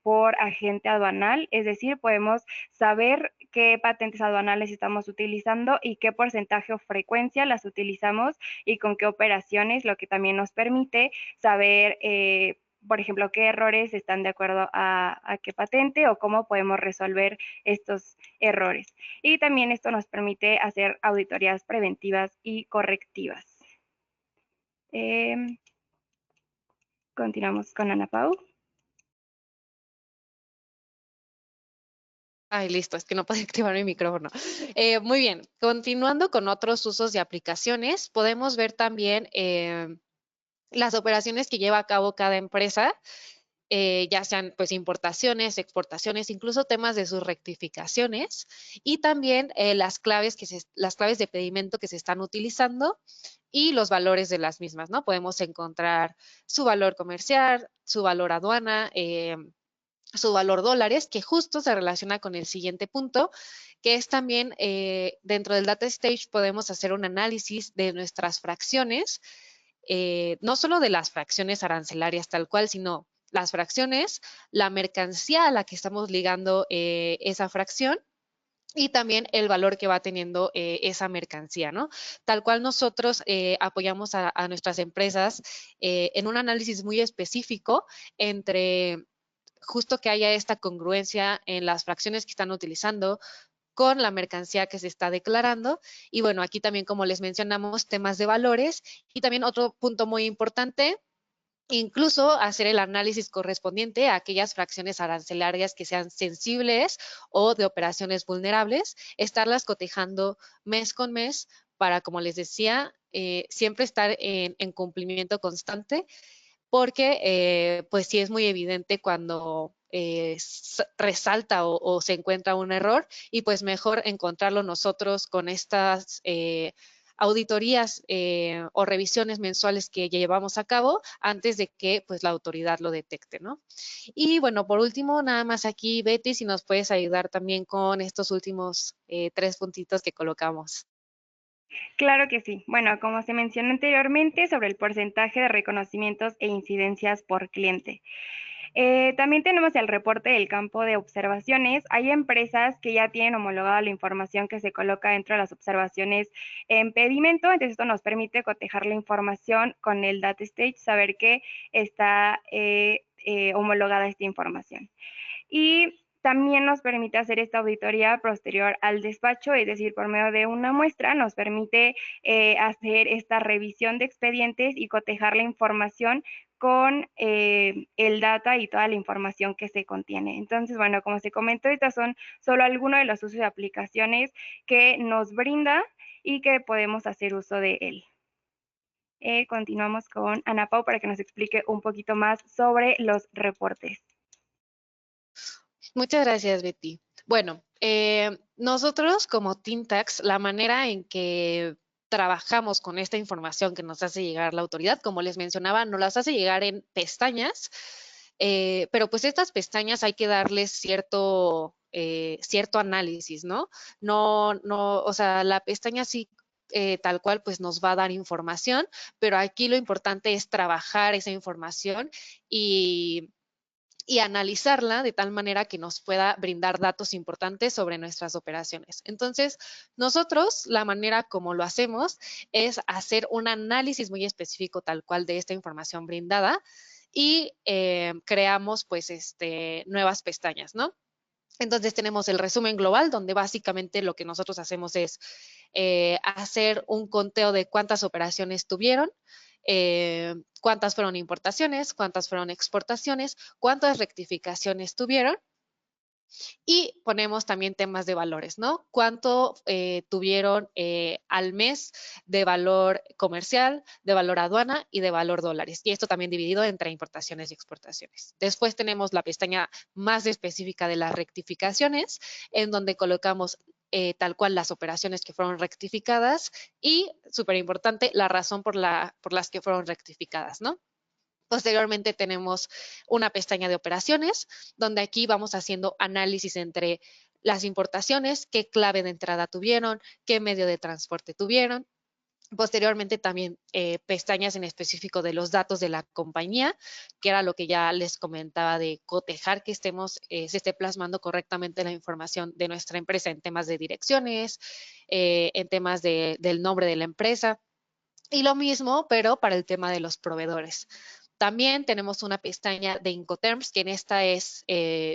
Speaker 3: por agente aduanal, es decir, podemos saber qué patentes aduanales estamos utilizando y qué porcentaje o frecuencia las utilizamos y con qué operaciones, lo que también nos permite saber, por ejemplo, qué errores están de acuerdo a qué patente o cómo podemos resolver estos errores. Y también esto nos permite hacer auditorías preventivas y correctivas. Continuamos con Ana Pau.
Speaker 2: Ay, listo, es que no puedo activar mi micrófono. Muy bien, continuando con otros usos de aplicaciones, podemos ver también las operaciones que lleva a cabo cada empresa ya sean pues importaciones, exportaciones, incluso temas de sus rectificaciones y también las claves de pedimento que se están utilizando y los valores de las mismas, ¿no? Podemos encontrar su valor comercial, su valor aduana, su valor dólares, que justo se relaciona con el siguiente punto, que es también dentro del data stage podemos hacer un análisis de nuestras fracciones, no solo de las fracciones arancelarias tal cual, sino las fracciones, la mercancía a la que estamos ligando esa fracción y también el valor que va teniendo esa mercancía, ¿no? Tal cual nosotros apoyamos a nuestras empresas en un análisis muy específico entre justo que haya esta congruencia en las fracciones que están utilizando con la mercancía que se está declarando. Y bueno, aquí también, como les mencionamos, temas de valores y también otro punto muy importante, incluso hacer el análisis correspondiente a aquellas fracciones arancelarias que sean sensibles o de operaciones vulnerables, estarlas cotejando mes con mes para, como les decía, siempre estar en cumplimiento constante porque pues sí es muy evidente cuando resalta o se encuentra un error y pues mejor encontrarlo nosotros con estas auditorías o revisiones mensuales que llevamos a cabo antes de que pues la autoridad lo detecte, ¿no? Y bueno, por último, nada más aquí, Betty, si nos puedes ayudar también con estos últimos 3 puntitos que colocamos.
Speaker 3: Claro que sí. Bueno, como se mencionó anteriormente, sobre el porcentaje de reconocimientos e incidencias por cliente. También tenemos el reporte del campo de observaciones. Hay empresas que ya tienen homologada la información que se coloca dentro de las observaciones en pedimento, entonces esto nos permite cotejar la información con el data stage, saber que está homologada esta información. Y también nos permite hacer esta auditoría posterior al despacho, es decir, por medio de una muestra nos permite hacer esta revisión de expedientes y cotejar la información con el data y toda la información que se contiene. Entonces, bueno, como se comentó, estas son solo algunos de los usos de aplicaciones que nos brinda y que podemos hacer uso de él. Continuamos con Ana Pau para que nos explique un poquito más sobre los reportes.
Speaker 2: Muchas gracias, Betty. Bueno, nosotros como TeamTax, la manera en que trabajamos con esta información que nos hace llegar la autoridad, como les mencionaba, nos las hace llegar en pestañas, pero pues estas pestañas hay que darles cierto análisis, ¿no? No, o sea, la pestaña sí tal cual pues nos va a dar información, pero aquí lo importante es trabajar esa información y analizarla de tal manera que nos pueda brindar datos importantes sobre nuestras operaciones. Entonces, nosotros la manera como lo hacemos es hacer un análisis muy específico tal cual de esta información brindada y creamos pues nuevas pestañas, ¿no? Entonces tenemos el resumen global, donde básicamente lo que nosotros hacemos es hacer un conteo de cuántas operaciones tuvieron, cuántas fueron importaciones, cuántas fueron exportaciones, cuántas rectificaciones tuvieron y ponemos también temas de valores, ¿no? ¿Cuánto tuvieron al mes de valor comercial, de valor aduana y de valor dólares? Y esto también dividido entre importaciones y exportaciones. Después tenemos la pestaña más específica de las rectificaciones, en donde colocamos tal cual las operaciones que fueron rectificadas y, súper importante, la razón por las que fueron rectificadas, ¿no? Posteriormente tenemos una pestaña de operaciones, donde aquí vamos haciendo análisis entre las importaciones, qué clave de entrada tuvieron, qué medio de transporte tuvieron. Posteriormente también pestañas en específico de los datos de la compañía, que era lo que ya les comentaba de cotejar que se esté plasmando correctamente la información de nuestra empresa en temas de direcciones, en temas del nombre de la empresa. Y lo mismo, pero para el tema de los proveedores. También tenemos una pestaña de Incoterms, que en esta es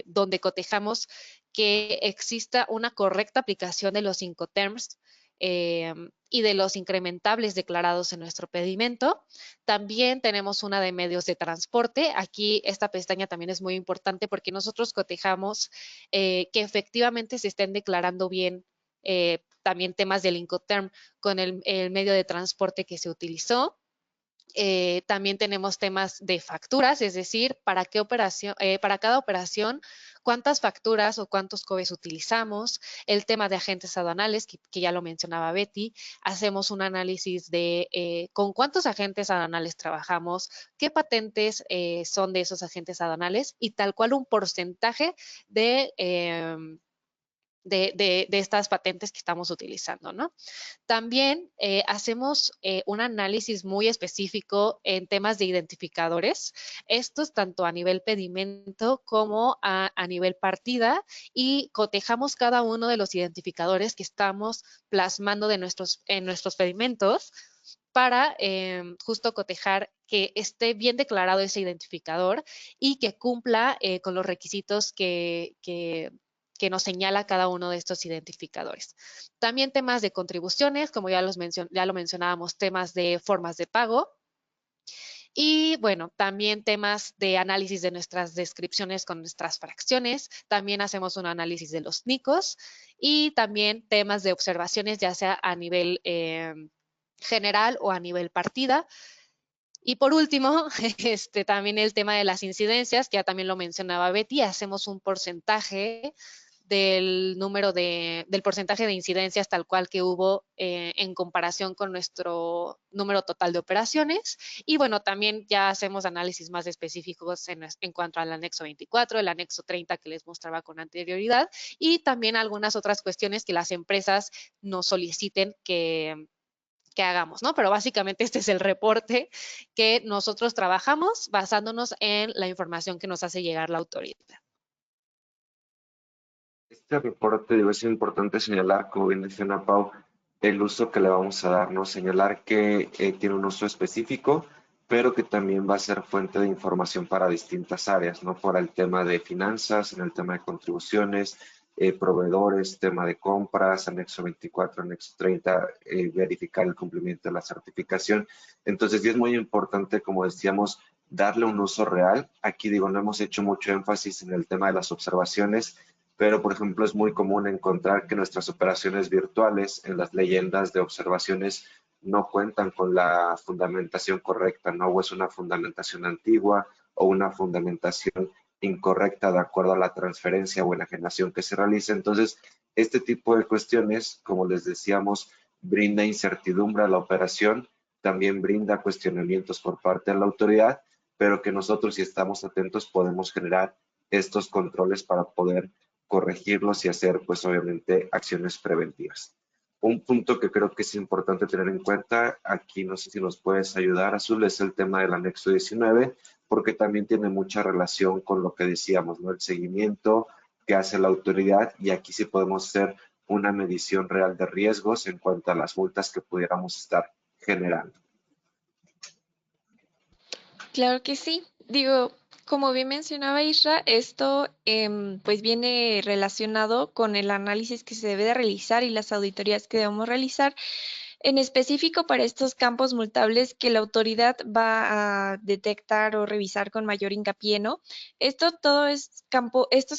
Speaker 2: donde cotejamos que exista una correcta aplicación de los Incoterms y de los incrementables declarados en nuestro pedimento. También tenemos una de medios de transporte. Aquí esta pestaña también es muy importante porque nosotros cotejamos que efectivamente se estén declarando bien también temas del Incoterm con el medio de transporte que se utilizó. También tenemos temas de facturas, es decir, para cada operación, cuántas facturas o cuántos COBES utilizamos. El tema de agentes aduanales, que ya lo mencionaba Betty. Hacemos un análisis de con cuántos agentes aduanales trabajamos, qué patentes son de esos agentes aduanales y tal cual un porcentaje de estas patentes que estamos utilizando, ¿no? También hacemos un análisis muy específico en temas de identificadores, estos tanto a nivel pedimento como a nivel partida, y cotejamos cada uno de los identificadores que estamos plasmando en nuestros pedimentos para justo cotejar que esté bien declarado ese identificador y que cumpla con los requisitos que nos señala cada uno de estos identificadores. También temas de contribuciones, como ya lo mencionábamos, temas de formas de pago. Y bueno, también temas de análisis de nuestras descripciones con nuestras fracciones. También hacemos un análisis de los NICOs y también temas de observaciones, ya sea a nivel general o a nivel partida. Y por último, también el tema de las incidencias, que ya también lo mencionaba Betty. Hacemos un porcentaje del porcentaje de incidencias tal cual que hubo en comparación con nuestro número total de operaciones. Y bueno, también ya hacemos análisis más específicos en cuanto al anexo 24, el anexo 30 que les mostraba con anterioridad, y también algunas otras cuestiones que las empresas nos soliciten que hagamos, ¿no? Pero básicamente este es el reporte que nosotros trabajamos basándonos en la información que nos hace llegar la autoridad.
Speaker 1: Este reporte, digo, es importante señalar, como bien decía Ana Pau, el uso que le vamos a dar, ¿no? Señalar que tiene un uso específico, pero que también va a ser fuente de información para distintas áreas, ¿no? Para el tema de finanzas, en el tema de contribuciones, proveedores, tema de compras, anexo 24, anexo 30, verificar el cumplimiento de la certificación. Entonces, sí es muy importante, como decíamos, darle un uso real. Aquí, digo, no hemos hecho mucho énfasis en el tema de las observaciones, pero por ejemplo es muy común encontrar que nuestras operaciones virtuales en las leyendas de observaciones no cuentan con la fundamentación correcta, ¿no? O es una fundamentación antigua o una fundamentación incorrecta de acuerdo a la transferencia o enajenación que se realice. Entonces, este tipo de cuestiones, como les decíamos, brinda incertidumbre a la operación, también brinda cuestionamientos por parte de la autoridad, pero que nosotros, si estamos atentos, podemos generar estos controles para poder corregirlos y hacer, pues obviamente, acciones preventivas. Un punto que creo que es importante tener en cuenta, aquí no sé si nos puedes ayudar, Azul, es el tema del anexo 19, porque también tiene mucha relación con lo que decíamos, ¿no? El seguimiento que hace la autoridad, y aquí sí podemos hacer una medición real de riesgos en cuanto a las multas que pudiéramos estar generando.
Speaker 4: Claro que sí. Digo, como bien mencionaba Isra, esto pues viene relacionado con el análisis que se debe de realizar y las auditorías que debemos realizar, en específico para estos campos multables que la autoridad va a detectar o revisar con mayor hincapié, ¿no? Estos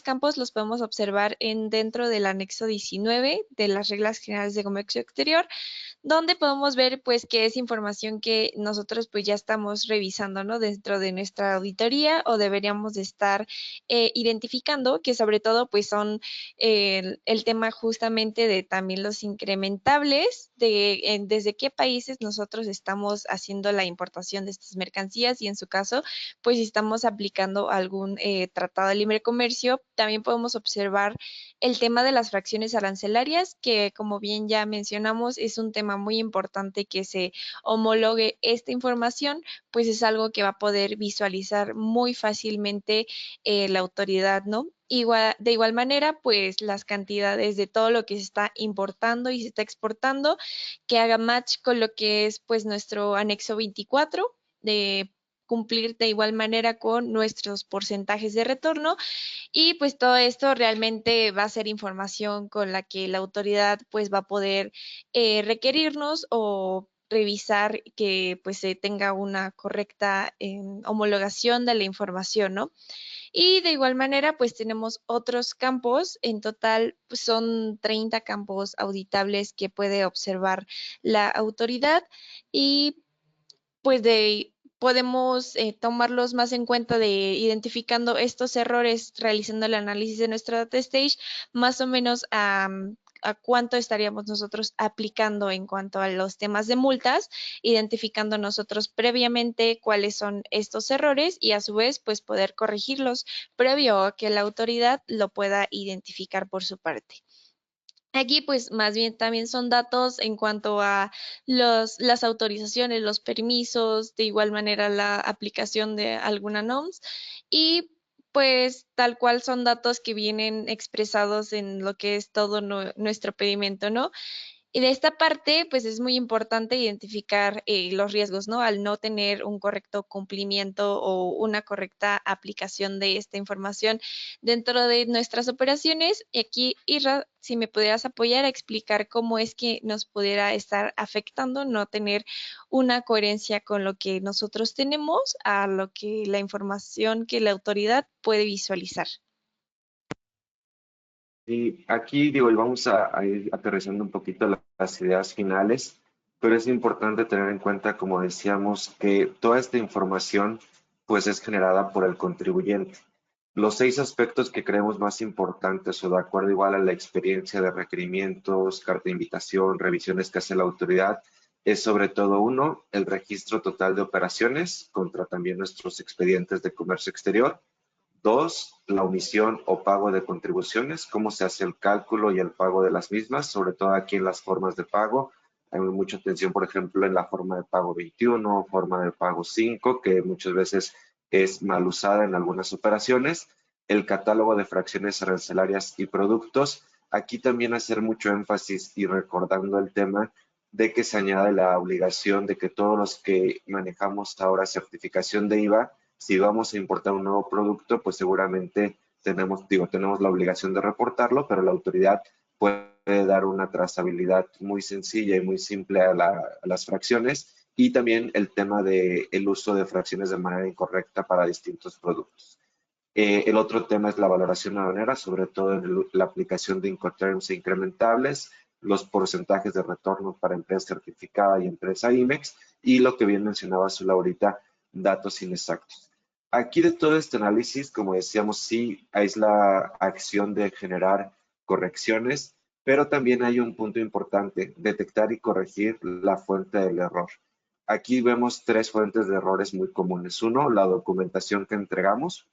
Speaker 4: campos los podemos observar dentro del anexo 19 de las reglas generales de comercio exterior, donde podemos ver pues que es información que nosotros pues ya estamos revisando, ¿no? Dentro de nuestra auditoría, o deberíamos de estar identificando, que sobre todo pues son el tema justamente de también los incrementables, desde qué países nosotros estamos haciendo la importación de estas mercancías, y en su caso pues si estamos aplicando algún tratado de libre comercio. También podemos observar el tema de las fracciones arancelarias, que como bien ya mencionamos, es un tema muy importante que se homologue esta información, pues es algo que va a poder visualizar muy fácilmente la autoridad, ¿no? De igual manera, pues las cantidades de todo lo que se está importando y se está exportando, que haga match con lo que es pues nuestro anexo 24, de cumplir de igual manera con nuestros porcentajes de retorno. Y pues todo esto realmente va a ser información con la que la autoridad pues va a poder requerirnos o revisar que pues se tenga una correcta homologación de la información, ¿no? Y de igual manera pues tenemos otros campos. En total pues, son 30 campos auditables que puede observar la autoridad, y pues podemos tomarlos más en cuenta de identificando estos errores, realizando el análisis de nuestra data stage, más o menos a cuánto estaríamos nosotros aplicando en cuanto a los temas de multas, identificando nosotros previamente cuáles son estos errores y a su vez pues poder corregirlos previo a que la autoridad lo pueda identificar por su parte. Aquí pues más bien también son datos en cuanto a las autorizaciones, los permisos, de igual manera la aplicación de alguna NOMS y pues tal cual son datos que vienen expresados en lo que es todo nuestro pedimento, ¿no? Y de esta parte, pues es muy importante identificar los riesgos, ¿no? Al no tener un correcto cumplimiento o una correcta aplicación de esta información dentro de nuestras operaciones. Y aquí, Irra, si me pudieras apoyar a explicar cómo es que nos pudiera estar afectando no tener una coherencia con lo que nosotros tenemos a lo que la información que la autoridad puede visualizar.
Speaker 1: Y aquí digo, y vamos a ir aterrizando un poquito las ideas finales, pero es importante tener en cuenta, como decíamos, que toda esta información pues es generada por el contribuyente. Los 6 aspectos que creemos más importantes o de acuerdo igual a la experiencia de requerimientos, carta de invitación, revisiones que hace la autoridad, es sobre todo uno, el registro total de operaciones contra también nuestros expedientes de comercio exterior. 2, la omisión o pago de contribuciones, cómo se hace el cálculo y el pago de las mismas, sobre todo aquí en las formas de pago. Hay mucha atención, por ejemplo, en la forma de pago 21, forma de pago 5, que muchas veces es mal usada en algunas operaciones. El catálogo de fracciones arancelarias y productos. Aquí también hacer mucho énfasis y recordando el tema de que se añade la obligación de que todos los que manejamos ahora certificación de IVA, si vamos a importar un nuevo producto, pues seguramente tenemos la obligación de reportarlo, pero la autoridad puede dar una trazabilidad muy sencilla y muy simple a las fracciones y también el tema del uso de fracciones de manera incorrecta para distintos productos. El otro tema es la valoración aduanera, sobre todo en la aplicación de Incoterms e incrementables, los porcentajes de retorno para empresa certificada y empresa IMEX, y lo que bien mencionaba Azul ahorita, datos inexactos. Aquí de todo este análisis, como decíamos, sí es la acción de generar correcciones, pero también hay un punto importante, detectar y corregir la fuente del error. Aquí vemos 3 fuentes de errores muy comunes. Uno, la documentación que entregamos.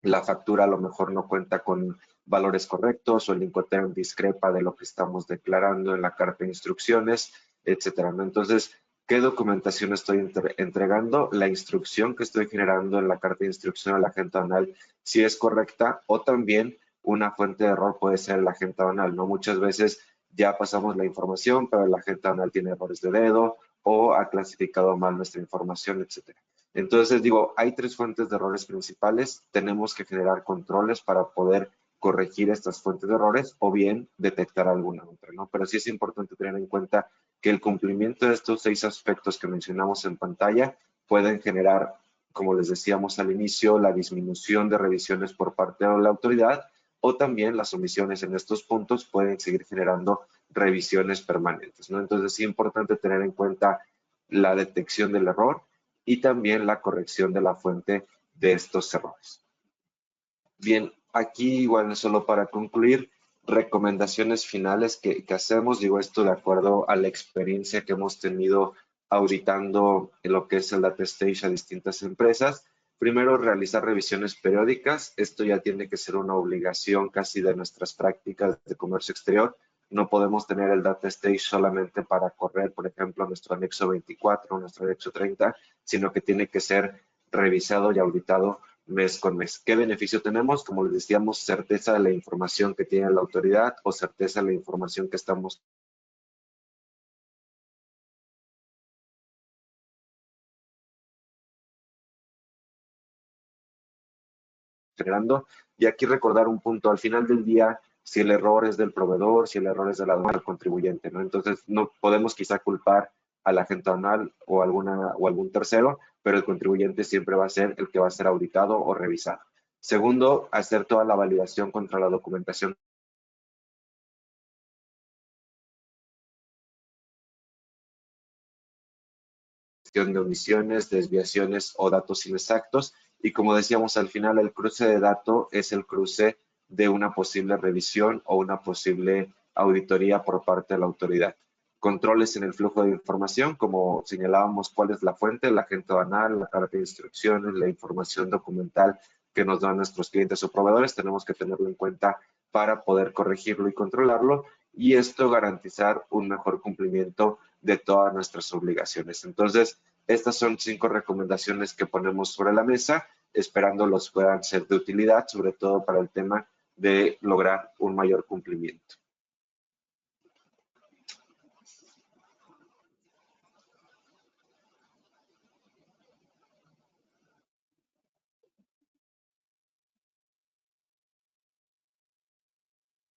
Speaker 1: La factura a lo mejor no cuenta con valores correctos o el Incoterm discrepa de lo que estamos declarando en la carta de instrucciones, etcétera. Entonces, ¿qué documentación estoy entregando? La instrucción que estoy generando en la carta de instrucción al agente aduanal, si es correcta, o también una fuente de error puede ser el agente aduanal, ¿no? Muchas veces ya pasamos la información, pero el agente aduanal tiene errores de dedo o ha clasificado mal nuestra información, etcétera. Entonces, digo, hay 3 fuentes de errores principales. Tenemos que generar controles para poder corregir estas fuentes de errores o bien detectar alguna otra, ¿no? Pero sí es importante tener en cuenta que el cumplimiento de estos 6 aspectos que mencionamos en pantalla pueden generar, como les decíamos al inicio, la disminución de revisiones por parte de la autoridad o también las omisiones en estos puntos pueden seguir generando revisiones permanentes, ¿no? Entonces, sí es importante tener en cuenta la detección del error y también la corrección de la fuente de estos errores. Bien, aquí igual solo para concluir, recomendaciones finales que hacemos, digo esto de acuerdo a la experiencia que hemos tenido auditando en lo que es el data stage a distintas empresas. Primero, realizar revisiones periódicas. Esto ya tiene que ser una obligación casi de nuestras prácticas de comercio exterior. No podemos tener el data stage solamente para correr, por ejemplo, nuestro anexo 24 o nuestro anexo 30, sino que tiene que ser revisado y auditado mes con mes. ¿Qué beneficio tenemos? Como les decíamos, certeza de la información que tiene la autoridad o certeza de la información que estamos generando. Y aquí recordar un punto, al final del día, si el error es del proveedor, si el error es de la aduana, del contribuyente, ¿no? Entonces, no podemos quizá culpar al agente aduanal o algún tercero, pero el contribuyente siempre va a ser el que va a ser auditado o revisado. Segundo, hacer toda la validación contra la documentación detección de omisiones, desviaciones o datos inexactos. Y como decíamos al final, el cruce de datos es el cruce de una posible revisión o una posible auditoría por parte de la autoridad. Controles en el flujo de información, como señalábamos, cuál es la fuente, el agente aduanal, la carta de instrucciones, la información documental que nos dan nuestros clientes o proveedores, tenemos que tenerlo en cuenta para poder corregirlo y controlarlo, y esto garantizar un mejor cumplimiento de todas nuestras obligaciones. Entonces, estas son 5 recomendaciones que ponemos sobre la mesa, esperando los puedan ser de utilidad, sobre todo para el tema de lograr un mayor cumplimiento.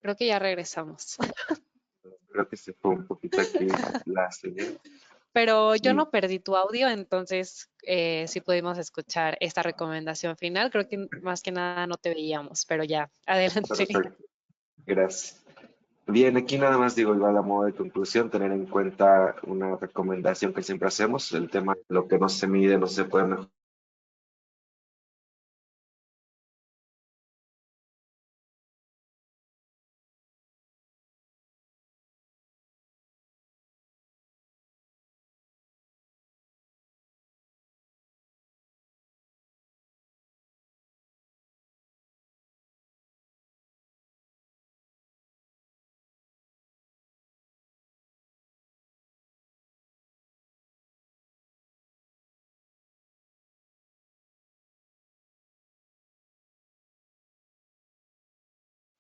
Speaker 2: Creo que ya regresamos.
Speaker 1: Creo que se fue un poquito aquí la señal.
Speaker 2: Pero yo
Speaker 1: Sí,
Speaker 2: no perdí tu audio, entonces sí pudimos escuchar esta recomendación final. Creo que más que nada no te veíamos, pero ya, adelante.
Speaker 1: perfecto. Gracias. Bien, aquí nada más digo, igual a modo de conclusión, tener en cuenta una recomendación que siempre hacemos, el tema de lo que no se mide no se puede mejorar.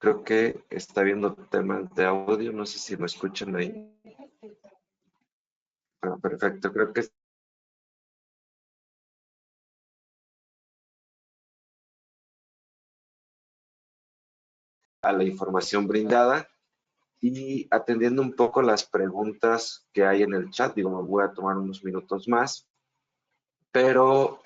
Speaker 1: Creo que está viendo temas de audio, no sé si me escuchan ahí. Ah, perfecto, creo que es a la información brindada y atendiendo un poco las preguntas que hay en el chat, digo, me voy a tomar unos minutos más, pero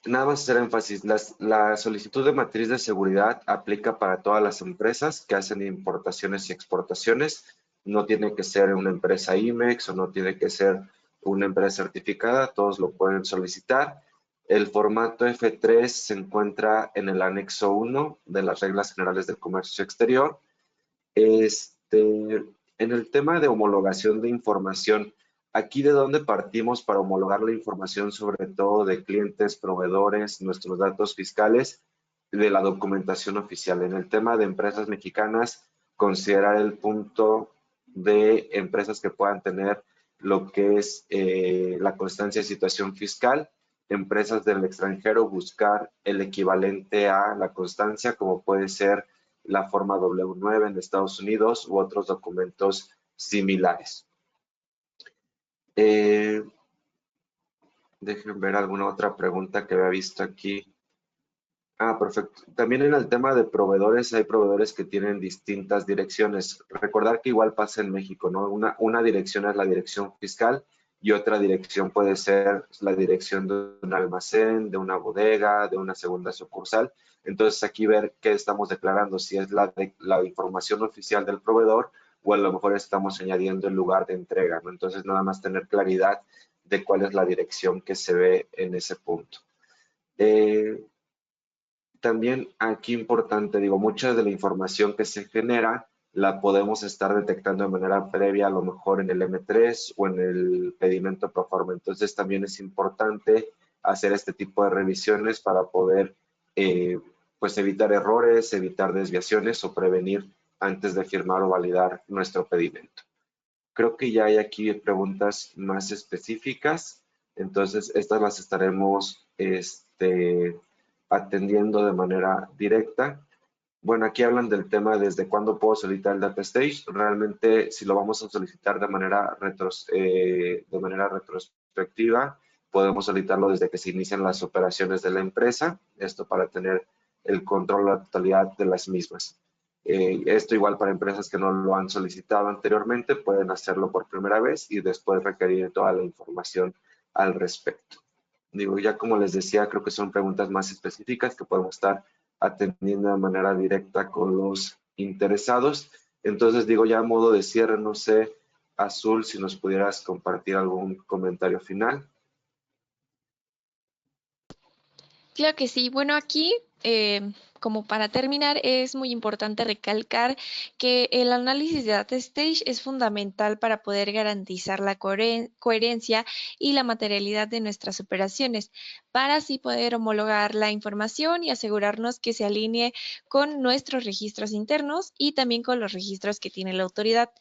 Speaker 1: nada más hacer énfasis, la solicitud de matriz de seguridad aplica para todas las empresas que hacen importaciones y exportaciones. No tiene que ser una empresa IMEX o no tiene que ser una empresa certificada, todos lo pueden solicitar. El formato F3 se encuentra en el anexo 1 de las reglas generales del comercio exterior. En el tema de homologación de información, ¿aquí de dónde partimos para homologar la información, sobre todo de clientes, proveedores, nuestros datos fiscales, de la documentación oficial? En el tema de empresas mexicanas, considerar el punto de empresas que puedan tener lo que es la constancia de situación fiscal. Empresas del extranjero, buscar el equivalente a la constancia, como puede ser la forma W9 en Estados Unidos u otros documentos similares. Dejen ver alguna otra pregunta que había visto aquí. Ah, perfecto. También en el tema de proveedores, hay proveedores que tienen distintas direcciones. Recordar que igual pasa en México, ¿no? Una dirección es la dirección fiscal y otra dirección puede ser la dirección de un almacén, de una bodega, de una segunda sucursal. Entonces aquí ver qué estamos declarando, si es la información oficial del proveedor o a lo mejor estamos añadiendo el lugar de entrega, ¿no? Entonces nada más tener claridad de cuál es la dirección que se ve en ese punto. También aquí importante, digo, mucha de la información que se genera la podemos estar detectando de manera previa, a lo mejor en el M3 o en el pedimento pro forma. Entonces también es importante hacer este tipo de revisiones para poder pues evitar errores, evitar desviaciones o prevenir antes de firmar o validar nuestro pedimento. Creo que ya hay aquí preguntas más específicas, entonces estas las estaremos atendiendo de manera directa. Bueno, aquí hablan del tema desde cuándo puedo solicitar el data stage. Realmente, si lo vamos a solicitar de manera retrospectiva, podemos solicitarlo desde que se inician las operaciones de la empresa, esto para tener el control de la totalidad de las mismas. Esto igual para empresas que no lo han solicitado anteriormente, pueden hacerlo por primera vez y después requerir toda la información al respecto. Digo, ya como les decía, creo que son preguntas más específicas que podemos estar atendiendo de manera directa con los interesados. Entonces, digo, ya a modo de cierre, no sé Azul, si nos pudieras compartir algún comentario final.
Speaker 4: Claro que sí. Bueno, aquí, como para terminar, es muy importante recalcar que el análisis de data stage es fundamental para poder garantizar la coherencia y la materialidad de nuestras operaciones, para así poder homologar la información y asegurarnos que se alinee con nuestros registros internos y también con los registros que tiene la autoridad.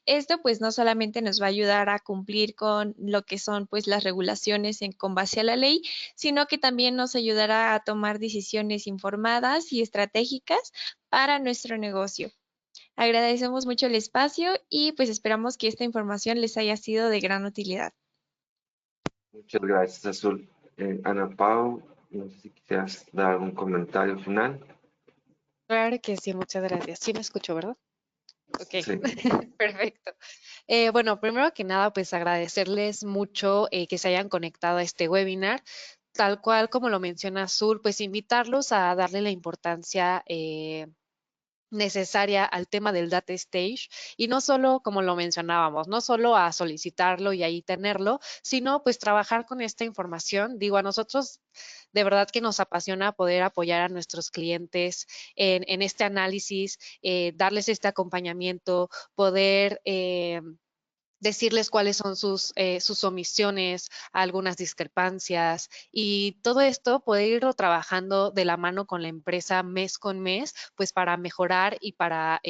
Speaker 4: Esto pues no solamente nos va a ayudar a cumplir con lo que son pues las regulaciones con base a la ley, sino que también nos ayudará a tomar decisiones informadas y estratégicas para nuestro negocio. Agradecemos mucho el espacio y pues esperamos que esta información les haya sido de gran utilidad.
Speaker 1: Muchas gracias, Azul. Ana Pau, no sé si quisieras dar algún comentario final.
Speaker 2: Claro que sí, muchas gracias. Sí me escucho, ¿verdad? Ok,
Speaker 1: Sí.
Speaker 2: perfecto. Bueno, primero que nada, pues agradecerles mucho que se hayan conectado a este webinar. Tal cual como lo menciona Azul, pues invitarlos a darle la importancia necesaria al tema del data stage y no solo, como lo mencionábamos, no solo a solicitarlo y ahí tenerlo, sino pues trabajar con esta información. Digo, a nosotros de verdad que nos apasiona poder apoyar a nuestros clientes en este análisis, darles este acompañamiento, poder decirles cuáles son sus omisiones, algunas discrepancias y todo esto poder irlo trabajando de la mano con la empresa mes con mes, pues para mejorar y para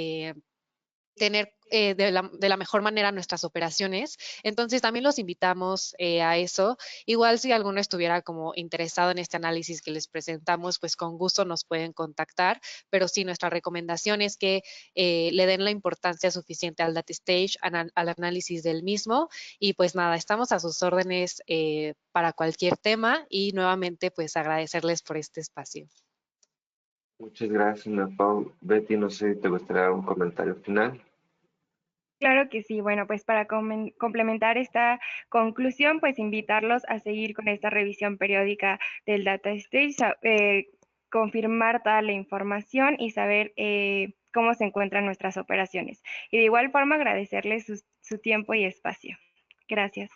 Speaker 2: tener de la mejor manera nuestras operaciones. Entonces también los invitamos a eso. Igual si alguno estuviera como interesado en este análisis que les presentamos, pues con gusto nos pueden contactar, pero sí nuestra recomendación es que le den la importancia suficiente al data stage, al análisis del mismo y pues nada, estamos a sus órdenes para cualquier tema y nuevamente pues agradecerles por este espacio.
Speaker 1: Muchas gracias, Ana Pau. Betty, no sé si te gustaría dar un comentario final.
Speaker 3: Claro que sí. Bueno, pues para complementar esta conclusión, pues invitarlos a seguir con esta revisión periódica del data stage, confirmar toda la información y saber cómo se encuentran nuestras operaciones. Y de igual forma agradecerles su tiempo y espacio. Gracias.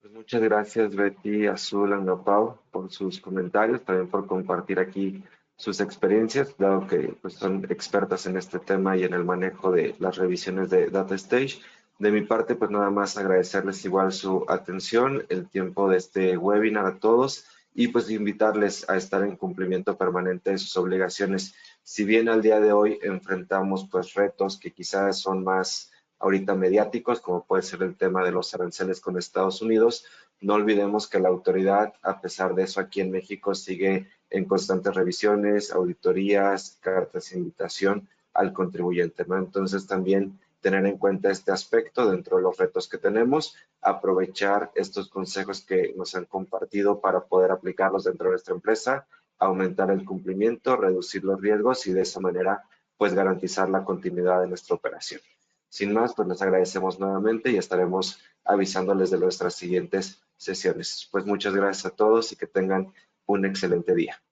Speaker 1: Pues muchas gracias, Betty, Azul, Ana Pau, por sus comentarios, también por compartir aquí sus experiencias, dado que pues, son expertas en este tema y en el manejo de las revisiones de Data Stage. De mi parte, pues nada más agradecerles igual su atención, el tiempo de este webinar a todos y pues invitarles a estar en cumplimiento permanente de sus obligaciones. Si bien al día de hoy enfrentamos pues retos que quizás son más ahorita mediáticos, como puede ser el tema de los aranceles con Estados Unidos, no olvidemos que la autoridad, a pesar de eso, aquí en México sigue en constantes revisiones, auditorías, cartas de invitación al contribuyente, ¿no? Entonces también tener en cuenta este aspecto dentro de los retos que tenemos, aprovechar estos consejos que nos han compartido para poder aplicarlos dentro de nuestra empresa, aumentar el cumplimiento, reducir los riesgos y de esa manera pues garantizar la continuidad de nuestra operación. Sin más, pues les agradecemos nuevamente y estaremos avisándoles de nuestras siguientes sesiones. Pues muchas gracias a todos y que tengan un excelente día.